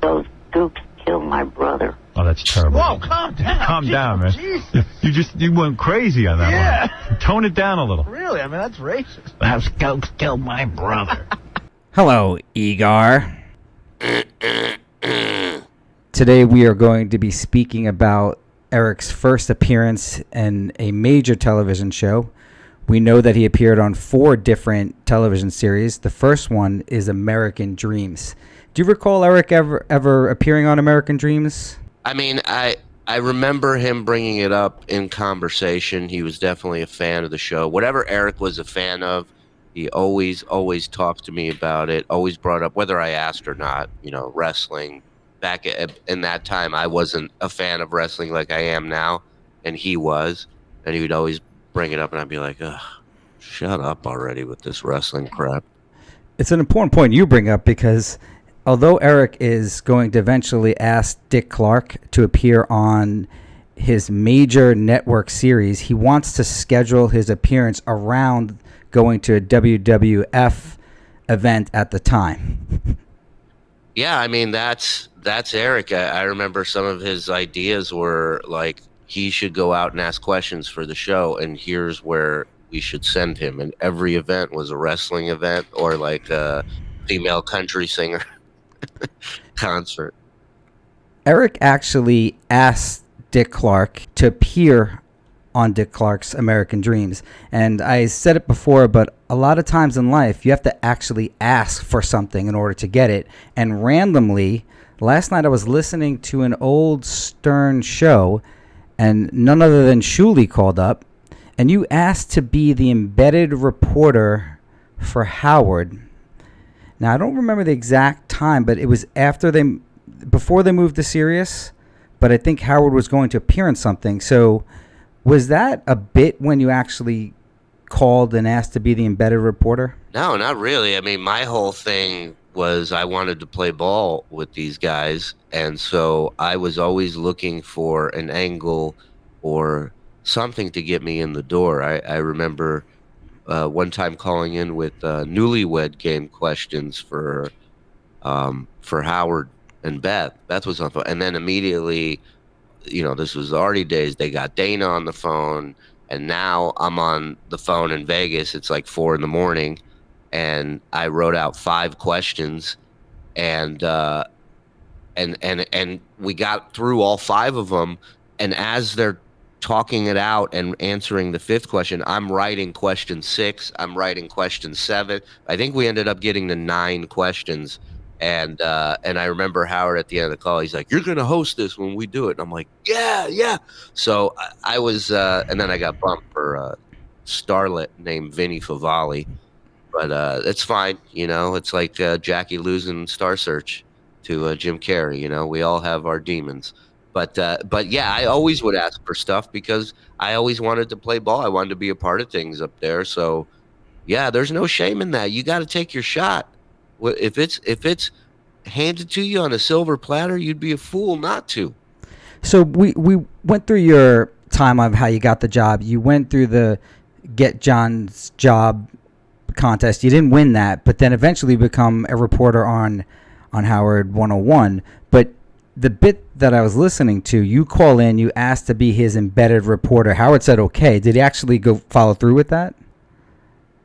Those dukes killed my brother. Oh, that's terrible. Whoa, calm down. Calm down, man. Jesus. You went crazy on that one. Tone it down a little. Really? I mean, that's racist. Those dukes killed my brother. Hello, Igor. Today we are going to be speaking about Eric's first appearance in a major television show. We know that he appeared on 4 different television series. The first one is American Dreams. Do you recall Eric ever appearing on American Dreams? I mean, I remember him bringing it up in conversation. He was definitely a fan of the show. Whatever Eric was a fan of, he always talked to me about it, always brought up, whether I asked or not, wrestling. Back in that time, I wasn't a fan of wrestling like I am now, and he was. And he would always bring it up, and I'd be like, ugh, shut up already with this wrestling crap. It's an important point you bring up because although Eric is going to eventually ask Dick Clark to appear on his major network series, he wants to schedule his appearance around going to a WWF event at the time. Yeah, I mean, that's Eric. I remember some of his ideas were like, he should go out and ask questions for the show, and here's where we should send him. And every event was a wrestling event or like a female country singer concert. Eric actually asked Dick Clark to appear on Dick Clark's American Dreams. And I said it before, but a lot of times in life, you have to actually ask for something in order to get it. And randomly, last night I was listening to an old Stern show, and none other than Shuli called up, and you asked to be the embedded reporter for Howard. Now, I don't remember the exact time, but it was before they moved to Sirius, but I think Howard was going to appear in something. So was that a bit when you actually called and asked to be the embedded reporter? No, not really. I mean, my whole thing was I wanted to play ball with these guys, and so I was always looking for an angle or something to get me in the door. I remember one time calling in with newlywed game questions for Howard and Beth. Beth was on phone, and then immediately, this was the Artie days. They got Dana on the phone, and now I'm on the phone in Vegas. It's like 4 a.m, and I wrote out 5 questions, and we got through all 5 of them. And as they're talking it out and answering the 5th question, I'm writing question 6. I'm writing question 7. I think we ended up getting to 9 questions. And I remember Howard at the end of the call, he's like, "You're going to host this when we do it." And I'm like, yeah. So I was, and then I got bumped for a starlet named Vinny Favale. But it's fine, it's like Jackie losing Star Search to Jim Carrey. We all have our demons. But yeah, I always would ask for stuff because I always wanted to play ball. I wanted to be a part of things up there. So yeah, there's no shame in that. You got to take your shot. If it's handed to you on a silver platter, you'd be a fool not to. So we went through your time of how you got the job. You went through the Get John's Job contest. You didn't win that, but then eventually become a reporter on Howard 101. But the bit that I was listening to, you call in, you asked to be his embedded reporter. Howard said okay. Did he actually go follow through with that?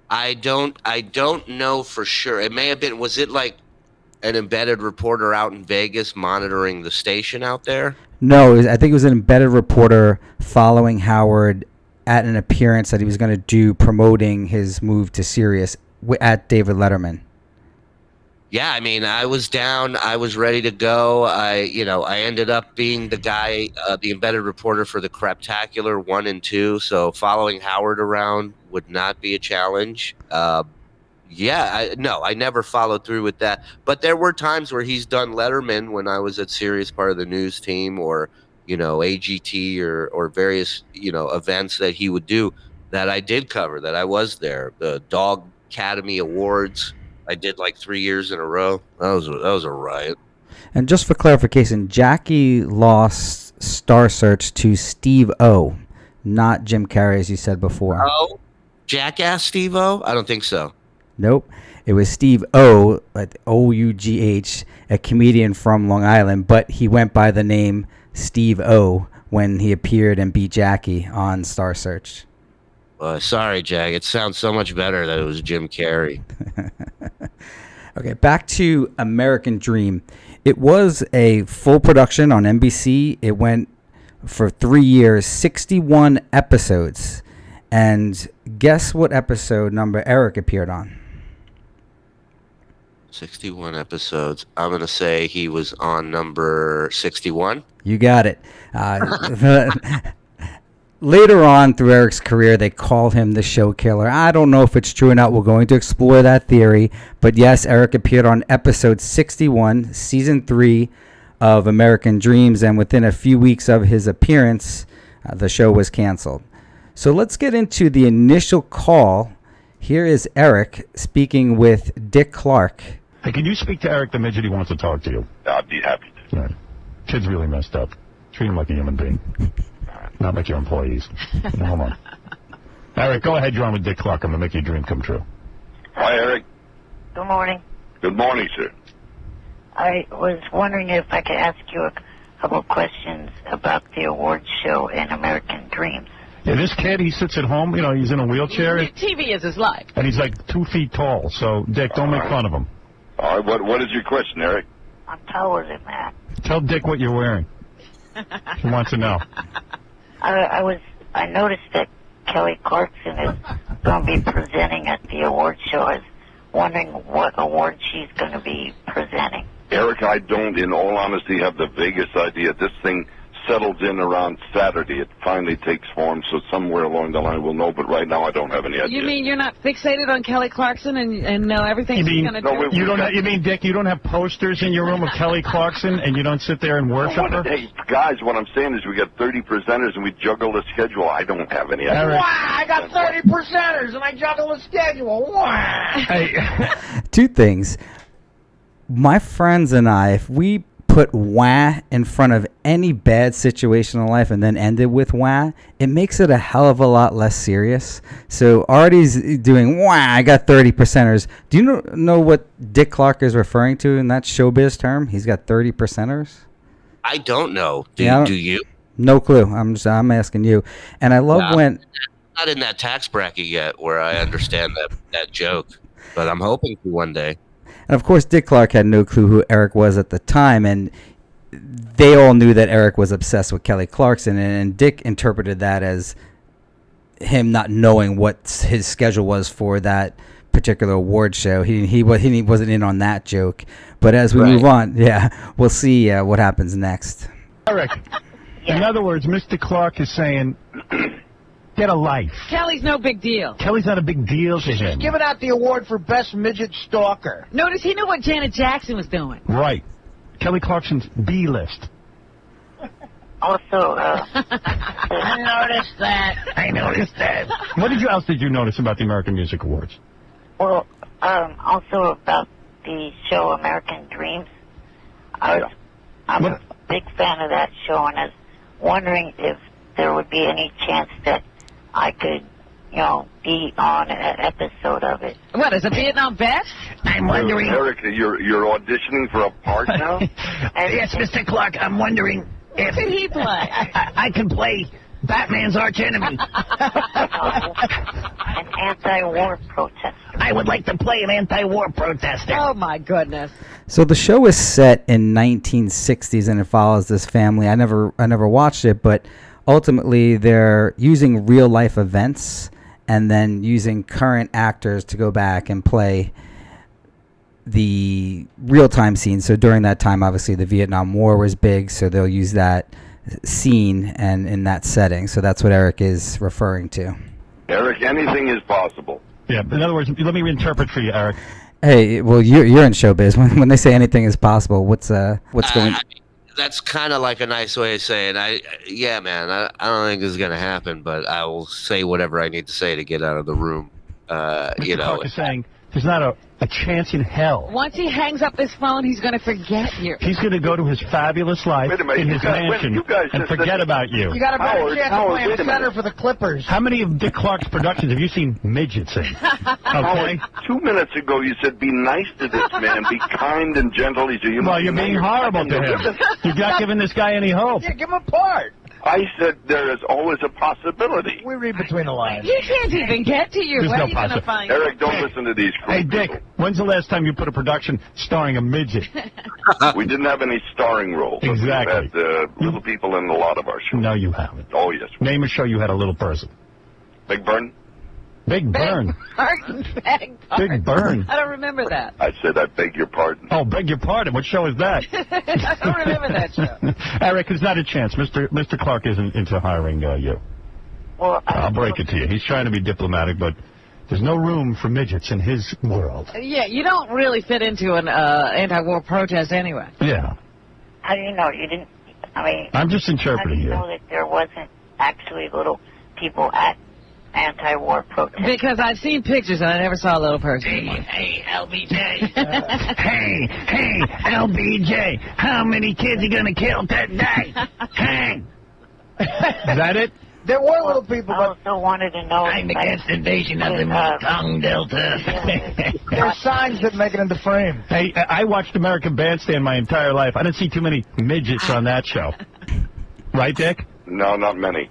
I don't know for sure. It may have been, was it like an embedded reporter out in Vegas monitoring the station out there? No, I think it was an embedded reporter following Howard at an appearance that he was going to do promoting his move to Sirius at David Letterman. Yeah, I mean, I was down. I was ready to go. I ended up being the guy, the embedded reporter for the Craptacular 1 and 2. So following Howard around would not be a challenge. I never followed through with that. But there were times where he's done Letterman when I was at Sirius, part of the news team, or AGT or various events that he would do that I did cover. That I was there. The Dog Academy Awards, I did like 3 years in a row. That was a riot. And just for clarification, Jackie lost Star Search to Steve O, not Jim Carrey, as you said before. Oh, Jackass Steve O? I don't think so. Nope. It was Steve O, like O-U-G-H, a comedian from Long Island, but he went by the name Steve O when he appeared and beat Jackie on Star Search. Sorry, Jack. It sounds so much better that it was Jim Carrey. Okay, back to American Dream. It was a full production on NBC. It went for 3 years, 61 episodes. And guess what episode number Eric appeared on? 61 episodes. I'm going to say he was on number 61. You got it. Later on through Eric's career, they call him the show killer. I don't know if it's true or not. We're going to explore that theory. But yes, Eric appeared on episode 61, season 3 of American Dreams. And within a few weeks of his appearance, the show was canceled. So let's get into the initial call. Here is Eric speaking with Dick Clark. Hey, can you speak to Eric the midget? He wants to talk to you. I'd be happy to. Right. Kid's really messed up. Treat him like a human being. Not like your employees. Hold on. Eric, go ahead. You're on with Dick Clark. I'm going to make your dream come true. Hi, Eric. Good morning. Good morning, sir. I was wondering if I could ask you a couple of questions about the awards show in American Dreams. Yeah, this kid, he sits at home. You know, he's in a wheelchair. TV is his life. And he's like 2 feet tall. So, Dick, don't make fun of him. All right, what is your question, Eric? I'm taller than that. Tell Dick what you're wearing. He wants to know. I noticed that Kelly Clarkson is going to be presenting at the award show. I was wondering what award she's going to be presenting. Eric, I don't, in all honesty, have the vaguest idea. This thing settles in around Saturday. It finally takes form, so somewhere along the line we'll know, but right now I don't have any idea. You mean you're not fixated on Kelly Clarkson and know everything she's going to do? You don't. You mean, Dick, you don't have posters in your room of Kelly Clarkson, and you don't sit there and worship her? Hey, guys, what I'm saying is we got 30 presenters, and we juggle the schedule. I don't have any idea. Eric. Wow, I got 30 presenters, and I juggle the schedule. Wow. Hey. Two things. My friends and I, if we put wah in front of any bad situation in life and then end it with wah, it makes it a hell of a lot less serious. So Artie's doing wah, I got 30 percenters. Do you know what Dick Clark is referring to in that showbiz term? He's got 30 percenters? I don't know. Do you? No clue. I'm asking you. And I love when... I'm not in that tax bracket yet where I understand that joke, but I'm hoping to one day. And of course, Dick Clark had no clue who Eric was at the time, and they all knew that Eric was obsessed with Kelly Clarkson, and Dick interpreted that as him not knowing what his schedule was for that particular award show. He wasn't in on that joke. But as we move on, we'll see what happens next. Eric, in other words, Mr. Clark is saying, get a life. Kelly's no big deal. Kelly's not a big deal to him. Giving out the award for Best Midget Stalker. Notice he knew what Janet Jackson was doing. Right. Kelly Clarkson's B-list. Also, I noticed that. What else did you notice about the American Music Awards? well, also about the show American Dreams. I'm a big fan of that show, and I was wondering if there would be any chance that I could, be on an episode of it. What, is a Vietnam vet? I'm wondering... Eric, you're auditioning for a part now? Yes, Mr. Clark, I'm wondering if... What did he play? I can play Batman's arch enemy. An anti-war protester. I would like to play an anti-war protester. Oh, my goodness. So the show is set in 1960s, and it follows this family. I never watched it, but ultimately they're using real life events and then using current actors to go back and play the real-time scenes. So during that time, obviously the Vietnam War was big, so they'll use that scene and in that setting. So that's what Eric is referring to. Eric, anything is possible. Yeah, in other words, let me reinterpret for you, Eric. Hey, well, you're in showbiz. When they say anything is possible, what's going? That's kind of like a nice way of saying, I don't think this is going to happen, but I will say whatever I need to say to get out of the room. Mr. Clark is saying There's not a chance in hell. Once he hangs up this phone, he's going to forget you. He's going to go to his fabulous life Wait a minute, in his mansion and forget about you. You got a better chance of playing wait a center minute. for the Clippers. How many of Dick Clark's productions have you seen midgets in? Okay? 2 minutes ago, you said be nice to this man, be kind and gentle. He's a human. Well, you're being horrible to him. You're not giving this guy any hope. Yeah, give him a part. I said there is always a possibility. We read between the lines. He can't even get to you. There's Where no are you going to possibility. find Eric, don't listen to these Hey, crude Dick, when's the last time you put a production starring a midget? people. We didn't have any starring roles. Exactly. We had little people in a lot of our shows. No, you haven't. Oh, yes. Name a show you had a little person. Big Burn? Big Burn. Big Burn. I don't remember that. I said, I beg your pardon. Oh, beg your pardon. What show is that? I don't remember that show. Eric, there's not a chance. Mr. Clark isn't into hiring you. Well, I'll break it to you. He's trying to be diplomatic, but there's no room for midgets in his world. Yeah, you don't really fit into an anti-war protest anyway. Yeah. how do you know? You didn't, I mean... I'm just How do interpreting you you. know that there wasn't actually little people at anti-war protests? Because I've seen pictures and I never saw a little person. Hey, LBJ. Hey, LBJ. How many kids are going to kill today? Hey. Is that it? There were little people, I but also wanted to know... I'm against invasion of the Mekong Delta. there are signs that make it into frame. Hey, I watched American Bandstand my entire life. I didn't see too many midgets on that show. Right, Dick? No, not many.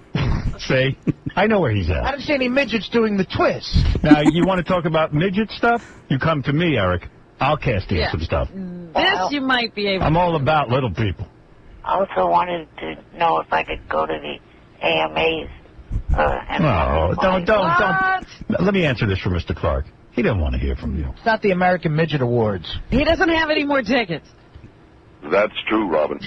See? I know where he's I at. didn't see any midgets doing the twist. Now, you want to talk about midget stuff? You come to me, Eric. I'll cast you Yeah. some stuff. This you might be able I'm all about little people. I also wanted to know if I could go to the AMAs. Oh, don't. What? Let me answer this for Mr. Clark. He didn't want to hear from you. It's not the American Midget Awards. He doesn't have any more tickets. That's true, Robin.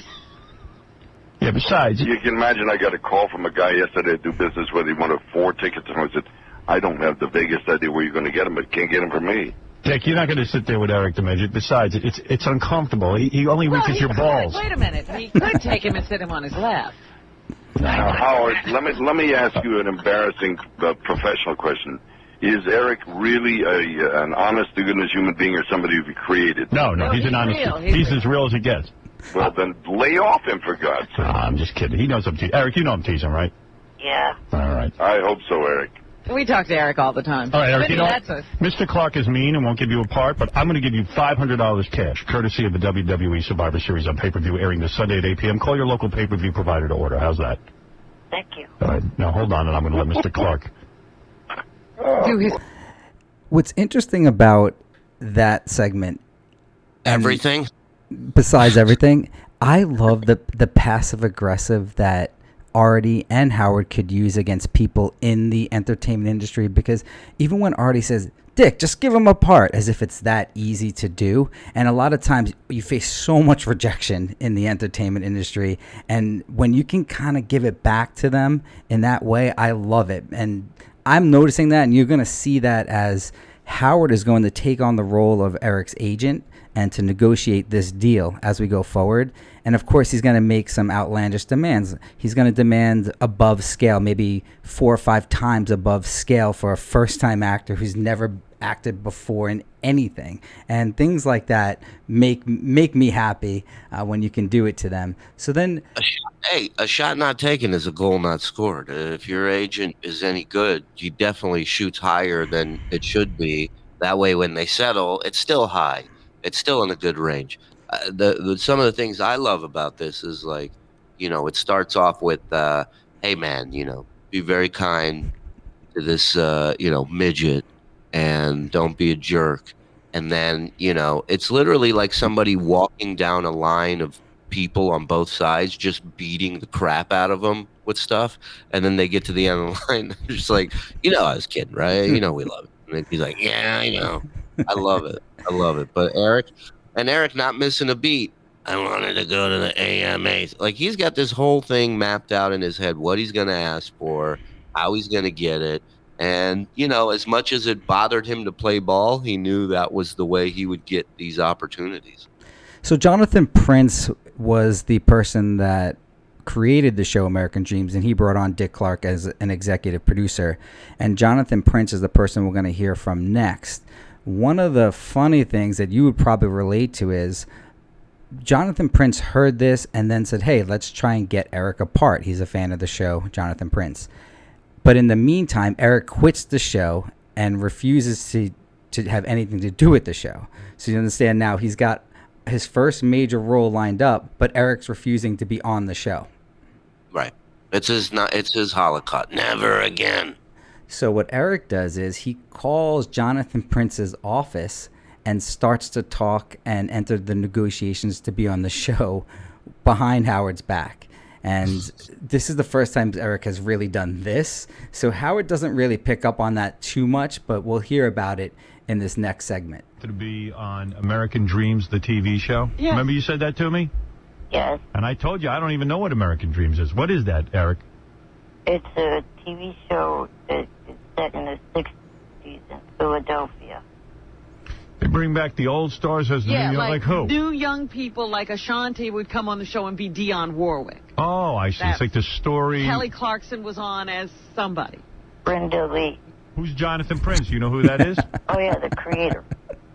Yeah, besides, You can imagine I got a call from a guy yesterday to do business with. He wanted 4 tickets, and I said, I don't have the vaguest idea where you're going to get them, but can't get them from me. Dick, you're not going to sit there with Eric the Midget. Besides, it's uncomfortable. He only reaches he your could. balls. Wait a minute. He could take him and sit him on his lap. Now, Howard, let me ask you an embarrassing professional question. Is Eric really an honest-to-goodness human being or somebody who created? No, No, he's he's an honest. real. He's as real as it gets. Well, then lay off him, for God's sake. I'm just kidding. He knows I'm teasing. Eric, you know I'm teasing, right? Yeah. All right. I hope so, Eric. We talk to Eric all the time. All right, Eric, Maybe you know that's us. Mr. Clark is mean and won't give you a part, but I'm going to give you $500 cash, courtesy of the WWE Survivor Series on pay-per-view airing this Sunday at 8 p.m. Call your local pay-per-view provider to order. How's that? Thank you. All right. Now, hold on, and I'm going to let Mr. Clark. Do his What's interesting about that segment, Everything. besides everything, I love the passive aggressive that Artie and Howard could use against people in the entertainment industry, because even when Artie says, Dick, just give him a part, as if it's that easy to do. And a lot of times you face so much rejection in the entertainment industry. And when you can kind of give it back to them in that way, I love it. And I'm noticing that, and you're going to see that as Howard is going to take on the role of Eric's agent and to negotiate this deal as we go forward. And of course, he's going to make some outlandish demands. He's going to demand above scale, maybe 4 or 5 times above scale for a first-time actor who's never acted before in anything. And things like that make me happy when you can do it to them. So then... A shot not taken is a goal not scored. If your agent is any good, he definitely shoots higher than it should be. That way, when they settle, it's still high. It's still in a good range. Some of the things I love about this is, like, it starts off with, hey, man, be very kind to this, midget, and don't be a jerk. And then, it's literally like somebody walking down a line of people on both sides, just beating the crap out of them with stuff. And then they get to the end of the line, they're just like, I was kidding, right? We love it. And he's like, yeah, I know. I love it. But Eric not missing a beat. I wanted to go to the AMAs. Like, he's got this whole thing mapped out in his head, what he's going to ask for, how he's going to get it. And, as much as it bothered him to play ball, he knew that was the way he would get these opportunities. So Jonathan Prince was the person that created the show American Dreams, and he brought on Dick Clark as an executive producer. And Jonathan Prince is the person we're going to hear from next. One of the funny things that you would probably relate to is Jonathan Prince heard this and then said, hey, let's try and get Eric apart. He's a fan of the show, Jonathan Prince. But in the meantime, Eric quits the show and refuses to have anything to do with the show. So you understand now he's got his first major role lined up, but Eric's refusing to be on the show. Right. It's his Holocaust. Never again. So what Eric does is he calls Jonathan Prince's office and starts to talk and enter the negotiations to be on the show behind Howard's back. And this is the first time Eric has really done this. So Howard doesn't really pick up on that too much, but we'll hear about it in this next segment. To be on American Dreams, the TV show? Yeah. Remember you said that to me? Yes. And I told you I don't even know what American Dreams is. What is that, Eric? It's a TV show that is set in the 60s in Philadelphia. They bring back the old stars as Yeah, like who? new young people like Ashanti would come on the show and be Dionne Warwick. Oh, I see. It's like the story. Kelly Clarkson was on as somebody. Brenda Lee. Who's Jonathan Prince? You know who that is? Oh, yeah, the creator.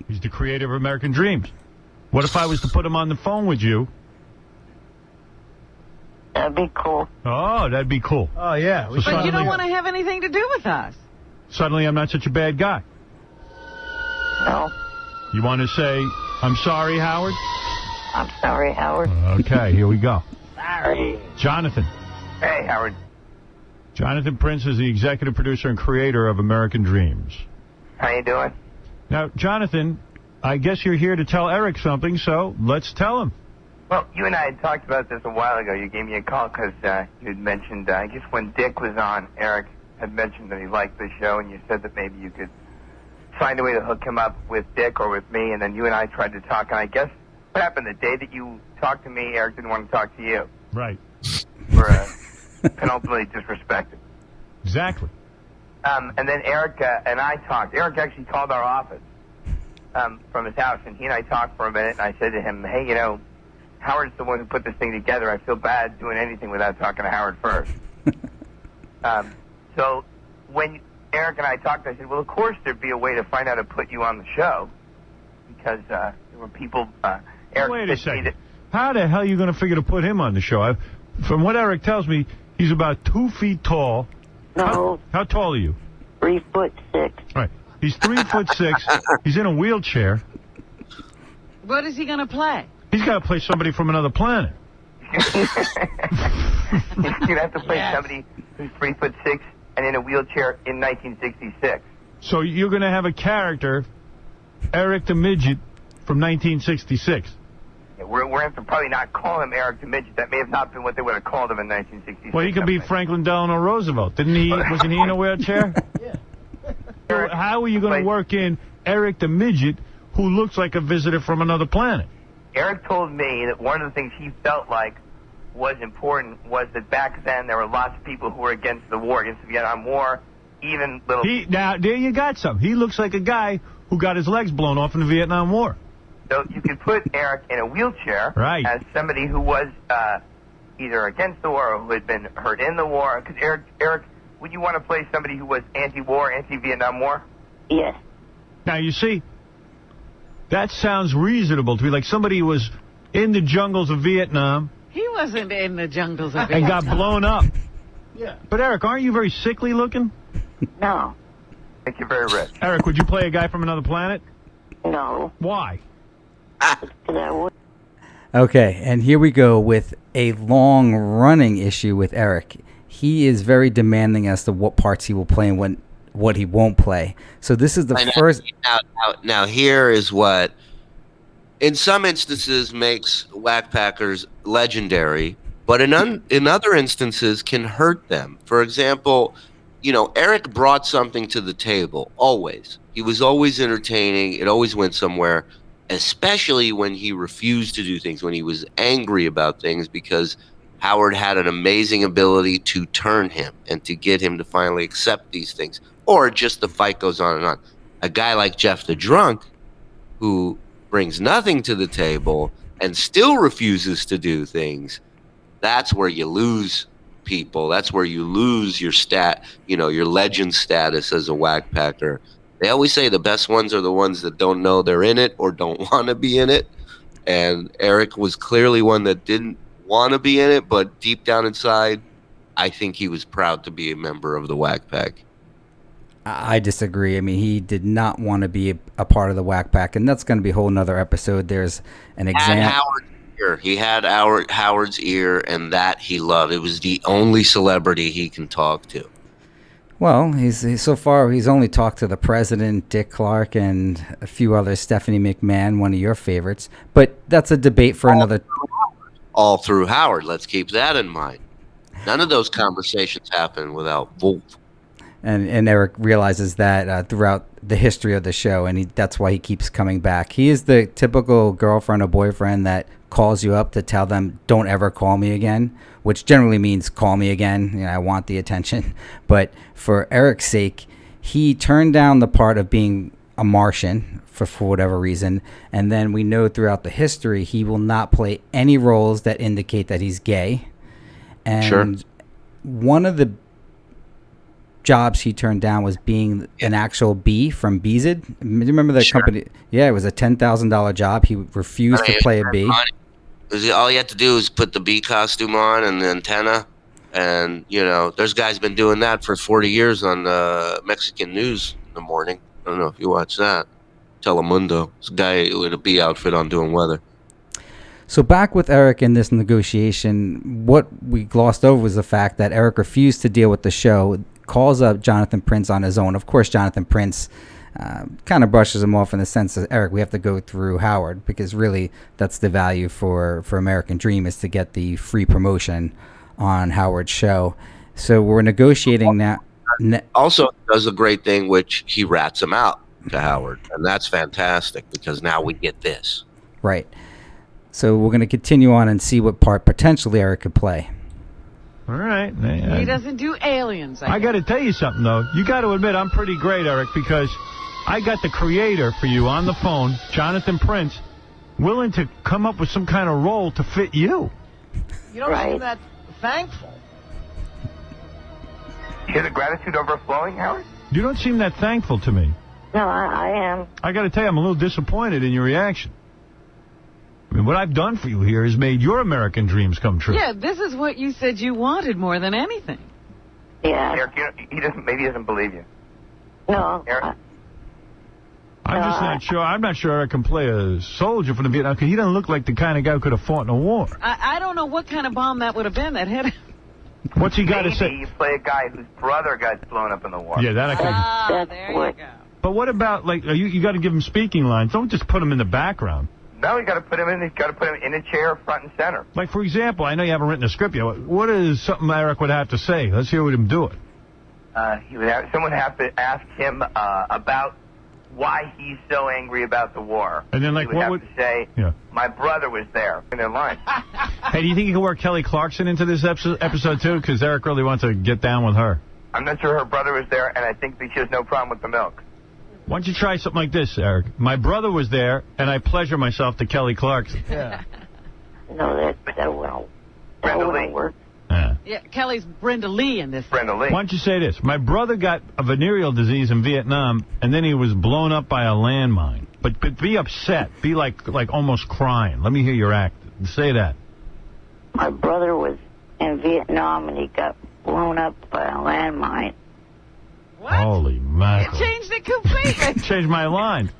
He's the creator of American Dreams. What if I was to put him on the phone with you? That'd be cool. Oh, that'd be cool. Oh, yeah. So But you suddenly- don't want to have anything to do with us. Suddenly I'm not such a bad guy. No, You want to say, I'm sorry, Howard? I'm sorry, Howard. Okay, here we go. Sorry. Jonathan. Hey, Howard. Jonathan Prince is the executive producer and creator of American Dreams. How you doing? Now, Jonathan, I guess you're here to tell Eric something, so let's tell him. Well, you and I had talked about this a while ago. You gave me a call because you had mentioned, I guess when Dick was on, Eric had mentioned that he liked the show, and you said that maybe you could find a way to hook him up with Dick or with me, and then you and I tried to talk, and I guess what happened the day that you talked to me, Eric didn't want to talk to you. Right. We're penultimately disrespected. Exactly. And then Eric and I talked. Eric actually called our office from his house, and he and I talked for a minute, and I said to him, hey, you know, Howard's the one who put this thing together. I feel bad doing anything without talking to Howard first. So when Eric and I talked, I said, well, of course there'd be a way to find out to put you on the show, because there were people... Eric Wait a said to me second. How the hell are you going to figure to put him on the show? From what Eric tells me, he's about 2 feet tall. No, How tall are you? 3'6". Right. He's 3'6". He's in a wheelchair. What is he going to play? He's got to play somebody from another planet. You'd have to play somebody who's 3'6" and in a wheelchair in 1966. So you're going to have a character, Eric the Midget, from 1966. Yeah, we're going to probably not call him Eric the Midget. That may have not been what they would have called him in 1966. Well, he could be Franklin Delano Roosevelt. Wasn't he in a wheelchair? Yeah. So how are you going to work in Eric the Midget, who looks like a visitor from another planet? Eric told me that one of the things he felt like was important was that back then there were lots of people who were against the war, against the Vietnam War, even little... Now, there you got some. He looks like a guy who got his legs blown off in the Vietnam War. So you could put Eric in a wheelchair as somebody who was either against the war or who had been hurt in the war. Because Eric, would you want to play somebody who was anti-war, anti-Vietnam War? Yes. Now, you see, that sounds reasonable to me, like somebody who was in the jungles of Vietnam. He wasn't in the jungles of And Vietnam. got blown up. Yeah. But, Eric, aren't you very sickly looking? No. Thank you very much. Eric, would you play a guy from another planet? No. Why? Okay, and here we go with a long-running issue with Eric. He is very demanding as to what parts he will play and what he won't play. So this is the first... Now, here is what, in some instances, makes whackpackers legendary, but in other instances can hurt them. For example, you know, Eric brought something to the table, always. He was always entertaining. It always went somewhere, especially when he refused to do things, when he was angry about things, because Howard had an amazing ability to turn him and to get him to finally accept these things. Or just the fight goes on and on. A guy like Jeff the Drunk, who brings nothing to the table and still refuses to do things, that's where you lose people. That's where you lose your your legend status as a whackpacker. They always say the best ones are the ones that don't know they're in it or don't want to be in it. And Eric was clearly one that didn't want to be in it, but deep down inside, I think he was proud to be a member of the Whack Pack. I disagree. I mean, he did not want to be a part of the Whack Pack, and that's going to be a whole nother episode. There's an exam. He had Howard's ear, and that he loved. It was the only celebrity he can talk to. Well, he's so far he's only talked to the president, Dick Clark, and a few others. Stephanie McMahon, one of your favorites. But that's a debate for another. All through Howard. Let's keep that in mind. None of those conversations happen without Wolf. And Eric realizes that throughout the history of the show, and that's why he keeps coming back. He is the typical girlfriend or boyfriend that calls you up to tell them, don't ever call me again, which generally means call me again. You know, I want the attention. But for Eric's sake, he turned down the part of being a Martian for whatever reason. And then we know throughout the history, he will not play any roles that indicate that he's gay. And one of the jobs he turned down was being an actual bee from Beezid. Do you remember that company? Yeah, it was a $10,000 job. He refused to play a bee. All you have to do is put the bee costume on and the antenna, and there's guys been doing that for 40 years on Mexican news in the morning. I don't know if you watch that. Telemundo. This guy with a bee outfit on doing weather. So back with Eric in this negotiation, what we glossed over was the fact that Eric refused to deal with the show, calls up Jonathan Prince on his own. Of course, Jonathan Prince kind of brushes him off in the sense that, Eric, we have to go through Howard, because really that's the value for American Dream, is to get the free promotion on Howard's show. So we're negotiating now. Also does a great thing, which he rats him out to Howard, and that's fantastic, because now we get this. Right. So we're going to continue on and see what part potentially Eric could play. All right. He doesn't do aliens. I got to tell you something, though. You got to admit, I'm pretty great, Eric, because I got the creator for you on the phone, Jonathan Prince, willing to come up with some kind of role to fit you. You don't seem that thankful. You hear the gratitude overflowing, Howard? You don't seem that thankful to me. No, I am. I got to tell you, I'm a little disappointed in your reaction. I mean, what I've done for you here has made your American dreams come true. Yeah, this is what you said you wanted more than anything. Yeah. Eric, maybe he doesn't believe you. No. Eric? I'm just not sure. I'm not sure Eric can play a soldier from the Vietnam, because he doesn't look like the kind of guy who could have fought in a war. I don't know what kind of bomb that would have been that hit him. What's he got to say? Maybe you play a guy whose brother got blown up in the war. Yeah, that I can. There you go. But what about, like, you got to give him speaking lines. Don't just put him in the background. No, you got to put him in. You got to put him in a chair, front and center. Like, for example, I know you haven't written a script yet. What is something Eric would have to say? Let's hear him do it. Someone would have to ask him about why he's so angry about the war. And then, like, he would have to say, my brother was there in their line. Hey, do you think you can work Kelly Clarkson into this episode too? Because Eric really wants to get down with her. I'm not sure her brother was there, and I think that she has no problem with the milk. Why don't you try something like this, Eric? My brother was there, and I pleasure myself to Kelly Clarkson. Yeah. No, that won't work. Yeah, Kelly's Brenda Lee in this. Brenda Lee. Why don't you say this? My brother got a venereal disease in Vietnam, and then he was blown up by a landmine. But be upset. Be like almost crying. Let me hear your act. Say that. My brother was in Vietnam, and he got blown up by a landmine. What? Holy mackerel. It changed it completely. Changed my line.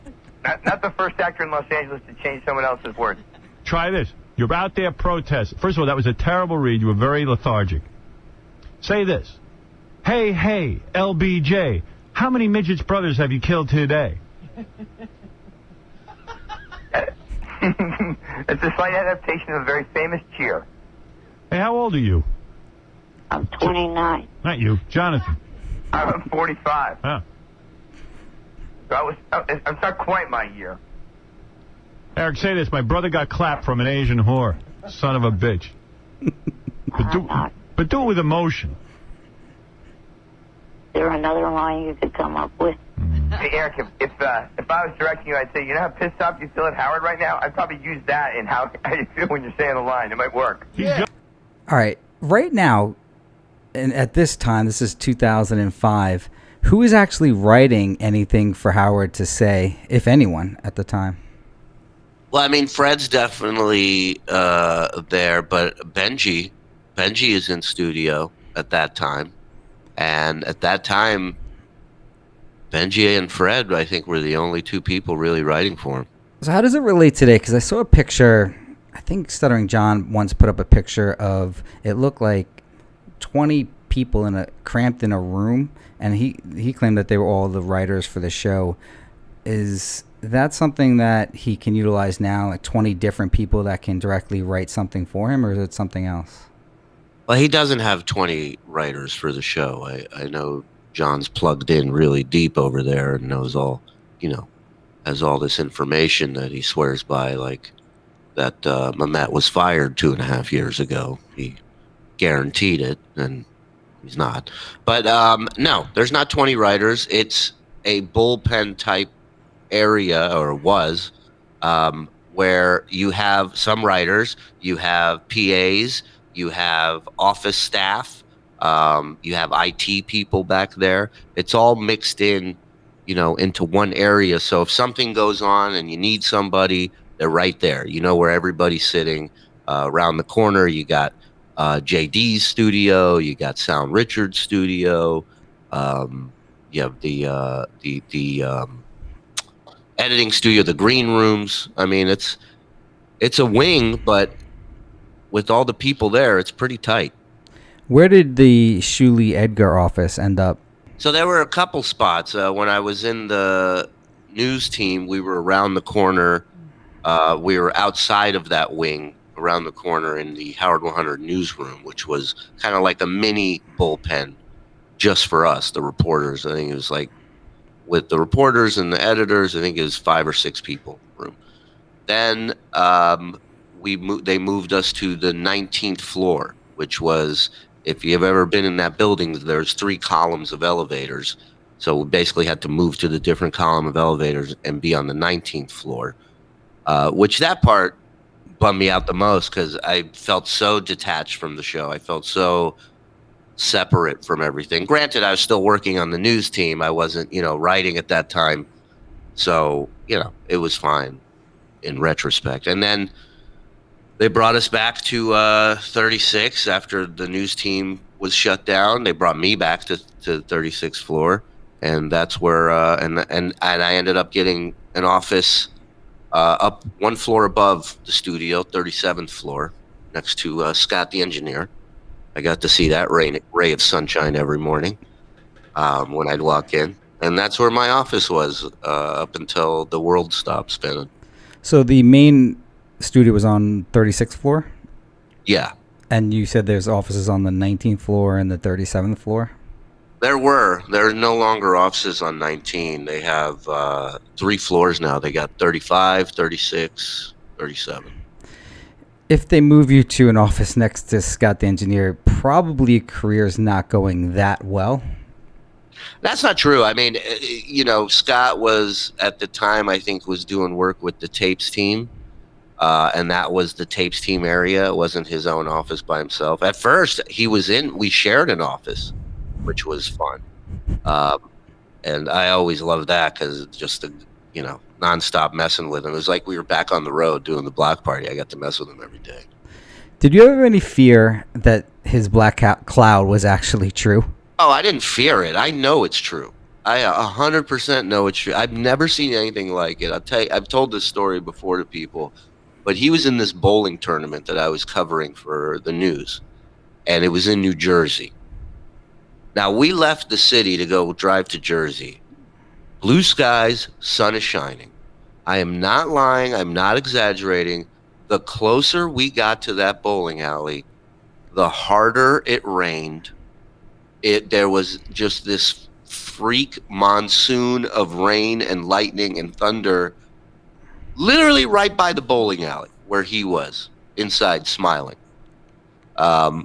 Not the first actor in Los Angeles to change someone else's words. Try this. You're out there protesting. First of all, that was a terrible read. You were very lethargic. Say this. Hey, LBJ, how many midgets brothers have you killed today? It's a slight adaptation of a very famous cheer. Hey, how old are you? I'm 29. Not you. Jonathan. I'm 45. Huh. So it's not quite my year. Eric, say this. My brother got clapped from an Asian whore. Son of a bitch. But do it with emotion. Is there another line you could come up with? Hey, Eric, if I was directing you, I'd say, you know how pissed off you feel at Howard right now? I'd probably use that in how you feel when you're saying the line. It might work. Yeah. All right. Right now, and at this time, this is 2005, Who was actually writing anything for Howard to say, if anyone, at the time? Well, I mean, Fred's definitely there, but Benji is in studio at that time, and at that time, Benji and Fred, I think, were the only two people really writing for him. So how does it relate today? Because I saw a picture. I think Stuttering John once put up a picture of it looked like 20 people cramped in a room, and he claimed that they were all the writers for the show. Is that something that he can utilize now, like 20 different people that can directly write something for him, or is it something else? Well, he doesn't have 20 writers for the show. I know John's plugged in really deep over there and knows all, has all this information that he swears by, like that Mamet was fired 2.5 years ago. He guaranteed it, and he's not. But no, there's not 20 writers. It's a bullpen type area, or was, where you have some writers, you have PAs, you have office staff, you have IT people back there. It's all mixed in, into one area. So if something goes on and you need somebody, they're right there. You know where everybody's sitting. Around the corner, you got JD's studio, you got Sound Richard's studio, you have the editing studio, the green rooms. I mean, it's a wing, but with all the people there, it's pretty tight. Where did the Shuli Edgar office end up? So there were a couple spots. When I was in the news team, we were around the corner. We were outside of that wing, around the corner in the Howard 100 newsroom, which was kind of like a mini bullpen just for us, the reporters. I think it was like, with the reporters and the editors, I think it was 5 or 6 people room. Then they moved us to the 19th floor, which was, if you've ever been in that building, there's 3 columns of elevators. So we basically had to move to the different column of elevators and be on the 19th floor, which that part bummed me out the most because I felt so detached from the show. I felt so separate from everything. Granted, I was still working on the news team. I wasn't, writing at that time. So, it was fine in retrospect. And then they brought us back to 36 after the news team was shut down. They brought me back to 36th floor. And that's where, and I ended up getting an office up 1 floor above the studio, 37th floor, next to Scott the engineer. I got to see that ray of sunshine every morning when I'd walk in. And that's where my office was up until the world stopped spinning. So the main studio was on 36th floor? Yeah. And you said there's offices on the 19th floor and the 37th floor? There are no longer offices on 19. They have 3 floors now. They got 35, 36, 37. If they move you to an office next to Scott the engineer, probably your career's not going that well. That's not true. I mean, Scott was, at the time, I think, was doing work with the tapes team. And that was the tapes team area. It wasn't his own office by himself. At first, we shared an office, which was fun. And I always loved that because just the, nonstop messing with him. It was like we were back on the road doing the block party. I got to mess with him every day. Did you ever have any fear that his black cloud was actually true? Oh, I didn't fear it. I know it's true. I 100% know it's true. I've never seen anything like it. I'll tell you, I've told this story before to people, but he was in this bowling tournament that I was covering for the news, and it was in New Jersey. Now, we left the city to go drive to Jersey. Blue skies, sun is shining. I am not lying. I'm not exaggerating. The closer we got to that bowling alley, the harder it rained. There was just this freak monsoon of rain and lightning and thunder, literally right by the bowling alley where he was inside smiling.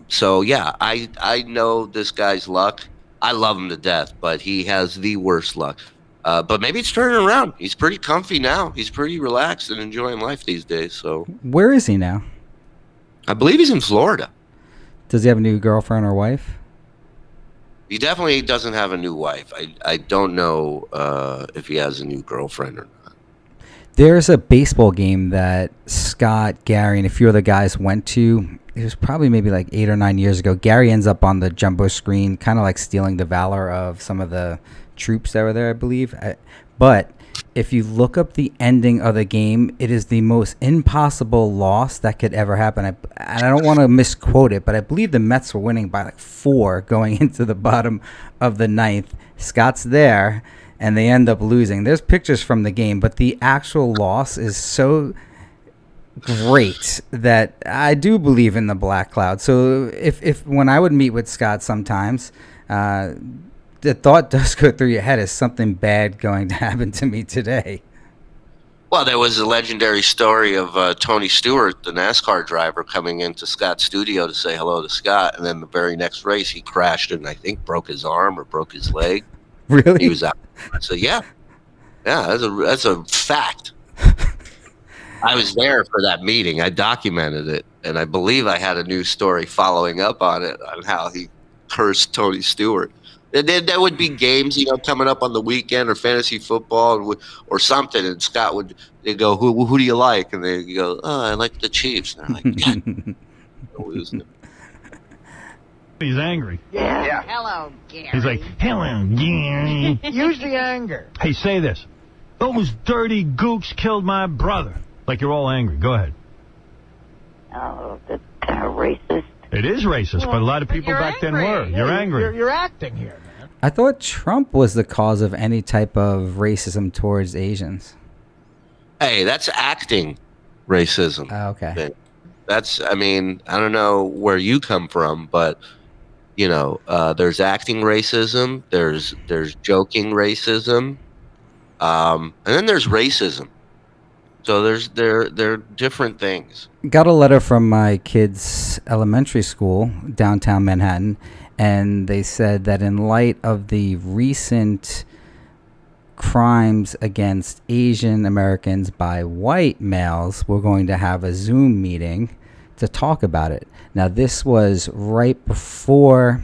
So yeah, I know this guy's luck. I love him to death, but he has the worst luck. But maybe it's turning around. He's pretty comfy now. He's pretty relaxed and enjoying life these days. So where is he now? I believe he's in Florida. Does he have a new girlfriend or wife? He definitely doesn't have a new wife. I don't know if he has a new girlfriend or not. There's a baseball game that Scott, Gary, and a few other guys went to. It was probably maybe like 8 or 9 years ago. Gary ends up on the jumbo screen, kind of like stealing the valor of some of the troops that were there, I believe. But if you look up the ending of the game, it is the most impossible loss that could ever happen. And I don't want to misquote it, but I believe the Mets were winning by like 4 going into the bottom of the 9th. Scott's there, and they end up losing. There's pictures from the game, but the actual loss is so great that I do believe in the black cloud. So if when I would meet with Scott sometimes, the thought does go through your head, is something bad going to happen to me today? Well, there was a legendary story of Tony Stewart, the NASCAR driver, coming into Scott's studio to say hello to Scott, and then the very next race he crashed and I think broke his arm or broke his leg. Really? He was out. So yeah, that's a fact. I was there for that meeting. I documented it, and I believe I had a news story following up on it on how he cursed Tony Stewart. And then there would be games, coming up on the weekend or fantasy football or something, and Scott they'd go, who do you like? And they go, oh, I like the Chiefs. And they're like, God, they're losing. He's angry. Yeah. Hello, Gary. He's like, hello, Gary. Use the anger. Hey, say this. Those dirty gooks killed my brother. Like you're all angry. Go ahead. Oh, that's kind of racist. It is racist, but a lot of people back then were. You're angry. You're acting here, man. I thought Trump was the cause of any type of racism towards Asians. Hey, that's acting racism. Oh, okay. I don't know where you come from, but, there's acting racism, there's joking racism, and then there's racism. So they're different things. Got a letter from my kids' elementary school, downtown Manhattan, and they said that in light of the recent crimes against Asian Americans by white males, we're going to have a Zoom meeting to talk about it. Now, this was right before